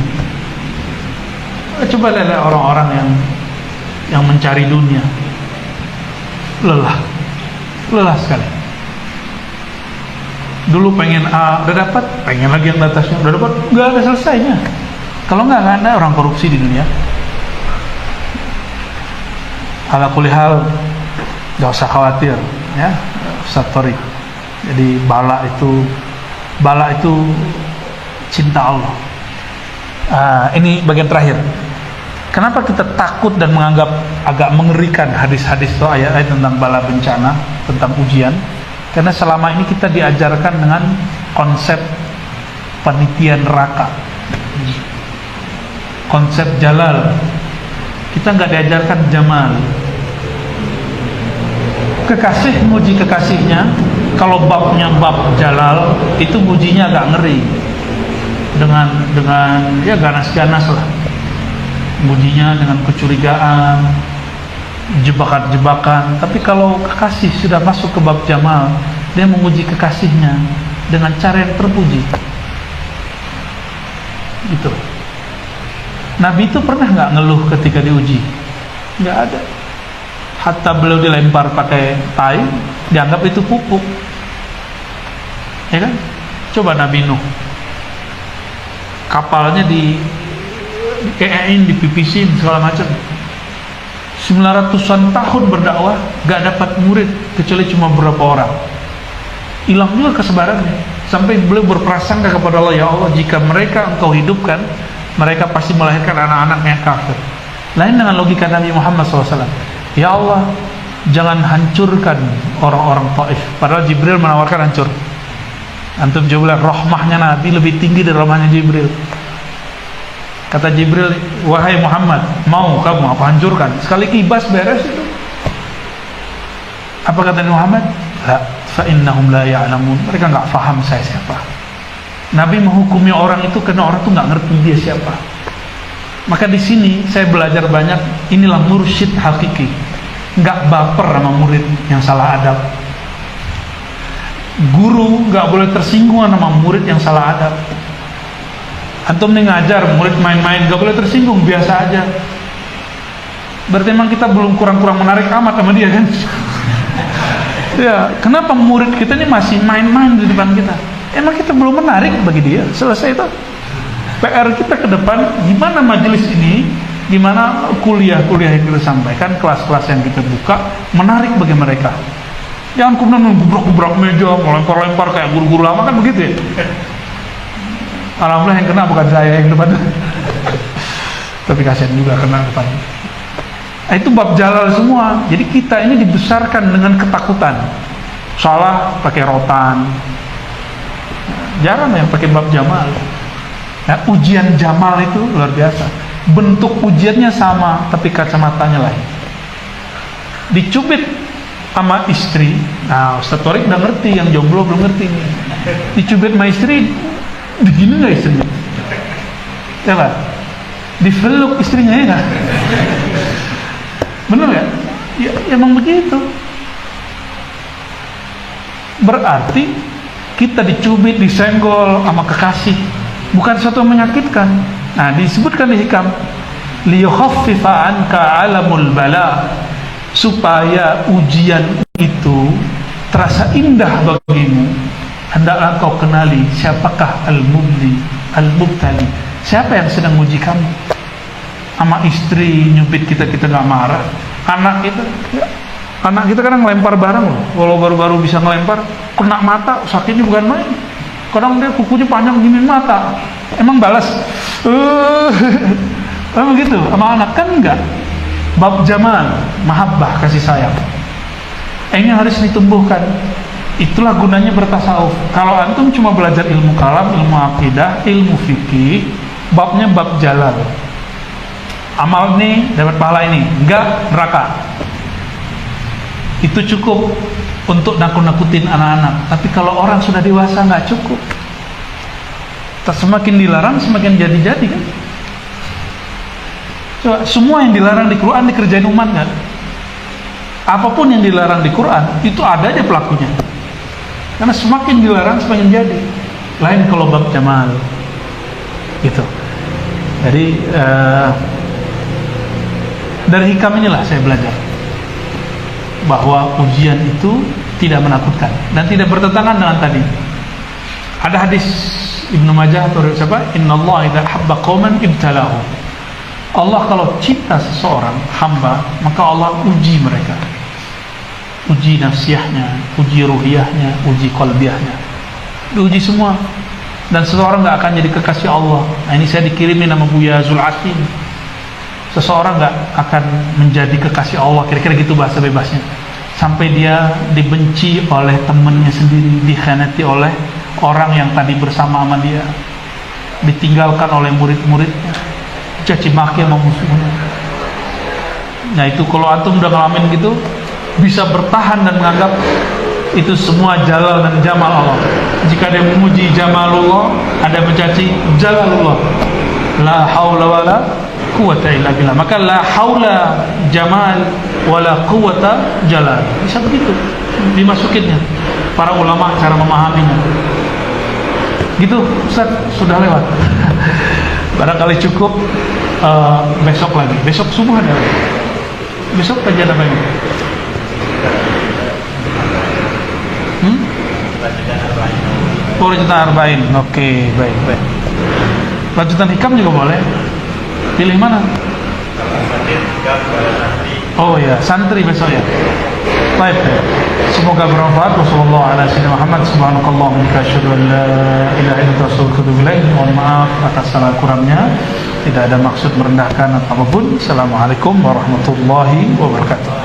Coba lihat orang-orang yang mencari dunia, lelah sekali. Dulu pengen A, udah dapat, pengen lagi yang atasnya, udah dapat, nggak ada selesainya. Kalau nggak ada orang korupsi di dunia. Ala kulli hal, nggak usah khawatir ya, Ustaz Thoriq. Jadi bala itu cinta Allah. Ini bagian terakhir. Kenapa kita takut dan menganggap agak mengerikan hadis-hadis atau ayat-ayat tentang bala bencana, tentang ujian? Karena selama ini kita diajarkan dengan konsep panitia neraka, konsep jalal. Kita nggak diajarkan jamal. Kekasih muji kekasihnya, kalau babnya bab jalal, itu mujinya agak ngeri. Dengan ya ganas-ganas lah. Mujinya dengan kecurigaan, jebakan-jebakan. Tapi kalau kekasih sudah masuk ke bab jamal, dia memuji kekasihnya dengan cara yang terpuji. Gitu. Nabi itu pernah nggak ngeluh ketika diuji? Nggak ada. Hatta beliau dilempar pakai tai, dianggap itu pupuk. Ya kan? Coba Nabi Nuh, kapalnya dikein, dipipisin segala macam. 900-an tahun berdakwah, gak dapat murid kecuali cuma beberapa orang. hilang juga kesabarannya. Sampai beliau berprasangka kepada Allah, ya Allah, jika mereka engkau hidupkan, mereka pasti melahirkan anak-anak yang kafir. Lain dengan logika Nabi Muhammad SAW. Ya Allah, jangan hancurkan orang-orang Taif. Padahal Jibril menawarkan hancur. Antum coba lihat, rahmahnya Nabi lebih tinggi dari rahmahnya Jibril. Kata Jibril, wahai Muhammad, mau kamu aku hancurkan? Sekali kibas beres itu. Apa kata Nabi Muhammad? La, fa innahum la ya'lamun. Mereka nggak faham saya siapa. Nabi menghukumi orang itu karena orang itu nggak ngerti dia siapa. Maka di sini saya belajar banyak. Inilah mursyid hakiki. Nggak baper sama murid yang salah adab. Guru nggak boleh tersinggung sama murid yang salah adab. Antum nih ngajar, murid main-main nggak boleh tersinggung, biasa aja. Berarti memang kita belum kurang-kurang menarik amat sama dia kan? Ya, kenapa murid kita ini masih main-main di depan kita? Emang kita belum menarik bagi dia. Selesai itu. PR kita ke depan, gimana majelis ini, gimana kuliah-kuliah yang kita sampaikan, kelas-kelas yang kita buka, menarik bagi mereka. Jangan kemudian gubrak-gubrak meja, melempar-lempar kayak guru-guru lama kan begitu ya. Alhamdulillah yang kena bukan saya yang depan. Tapi kasihan juga kena depan. Nah, itu bab jalal semua. Jadi kita ini dibesarkan dengan ketakutan. Salah pakai rotan. Jarang yang pakai bab jamal. Nah, ujian jamal itu luar biasa. Bentuk ujiannya sama, tapi kacamatanya lain. Dicubit sama istri. Nah, Ustaz Torik udah ngerti, yang jomblo belum ngerti nih. Dicubit sama istri, begini nggak istrinya? Ya lah. Diveluk istrinya ya nggak? Bener ya? Ya emang begitu. Berarti kita dicubit, disenggol sama kekasih, bukan sesuatu yang menyakitkan. Nah, disebutkan di hikam, liyukhaffifa anka alamul bala, supaya ujian itu terasa indah bagimu. Hendaklah kau kenali siapakah al-mubli, al-mubtali. Siapa yang sedang uji kamu? Sama istri nyubit kita nggak marah. Anak kita kadang ngelempar barang loh. Kalau baru-baru bisa ngelempar, kena mata, sakitnya bukan main. Kadang dia kukunya panjang gini mata. Emang balas? Emang gitu? Sama anak kan enggak. Bab jamal, mahabbah, kasih sayang. Ini harus ditumbuhkan. Itulah gunanya bertasawuf. Kalau antum cuma belajar ilmu kalam, ilmu akidah, ilmu fikih, babnya bab jalal. Amal nih dapat pahala ini, enggak neraka. Itu cukup untuk nakut-nakutin anak-anak. Tapi kalau orang sudah dewasa nggak cukup. Semakin dilarang semakin jadi-jadi kan. Coba semua yang dilarang di Quran dikerjain umat kan. Apapun yang dilarang di Quran itu ada aja pelakunya. Karena semakin dilarang semakin jadi. Lain kalau bab jamal. Gitu. Jadi dari hikam inilah saya belajar bahwa ujian itu tidak menakutkan dan tidak bertentangan dengan tadi. Ada hadis Ibnu Majah atau siapa? Innallaha idza habba qauman ibtalahu. Allah kalau cinta seseorang hamba, maka Allah uji mereka. Uji nafsiyahnya, uji ruhiyahnya, uji qalbiyahnya. Diuji semua. Dan seseorang enggak akan jadi kekasih Allah. Nah, ini saya dikirimin sama Buya Zulatin. Seseorang nggak akan menjadi kekasih Allah, kira-kira gitu bahasa bebasnya, sampai dia dibenci oleh temannya sendiri, dikhianati oleh orang yang tadi bersama sama dia, ditinggalkan oleh murid-muridnya, caci maki sama musuhnya. Nah itu kalau antum udah ngalamin gitu, bisa bertahan dan menganggap itu semua jalal dan jamal Allah. Jika dia memuji jamalullah, ada mencaci jalalullah. La haula wala quwata illa billah. Maka la haula jamal wala quwata jalal. Bisa begitu dimasukinnya para ulama cara memahaminya. Gitu Ustaz, sudah lewat. Barangkali cukup. Besok lagi. Besok subuh ada. Besok kajian apa ini? Lanjutan arba'in. Oke, baik. Lanjutan hikam juga boleh. Pilih mana? Oh ya, santri besok ya. Baik, semoga bermanfaat. Wassalamualaikum warahmatullahi wabarakatuh. Subhanakallahumma wa bihamdika asyhadu an la ilaha illa anta astaghfiruka wa atubu ilaik. Mohon maaf atas salah kurangnya. Tidak ada maksud merendahkan atau apapun. Assalamualaikum warahmatullahi wabarakatuh.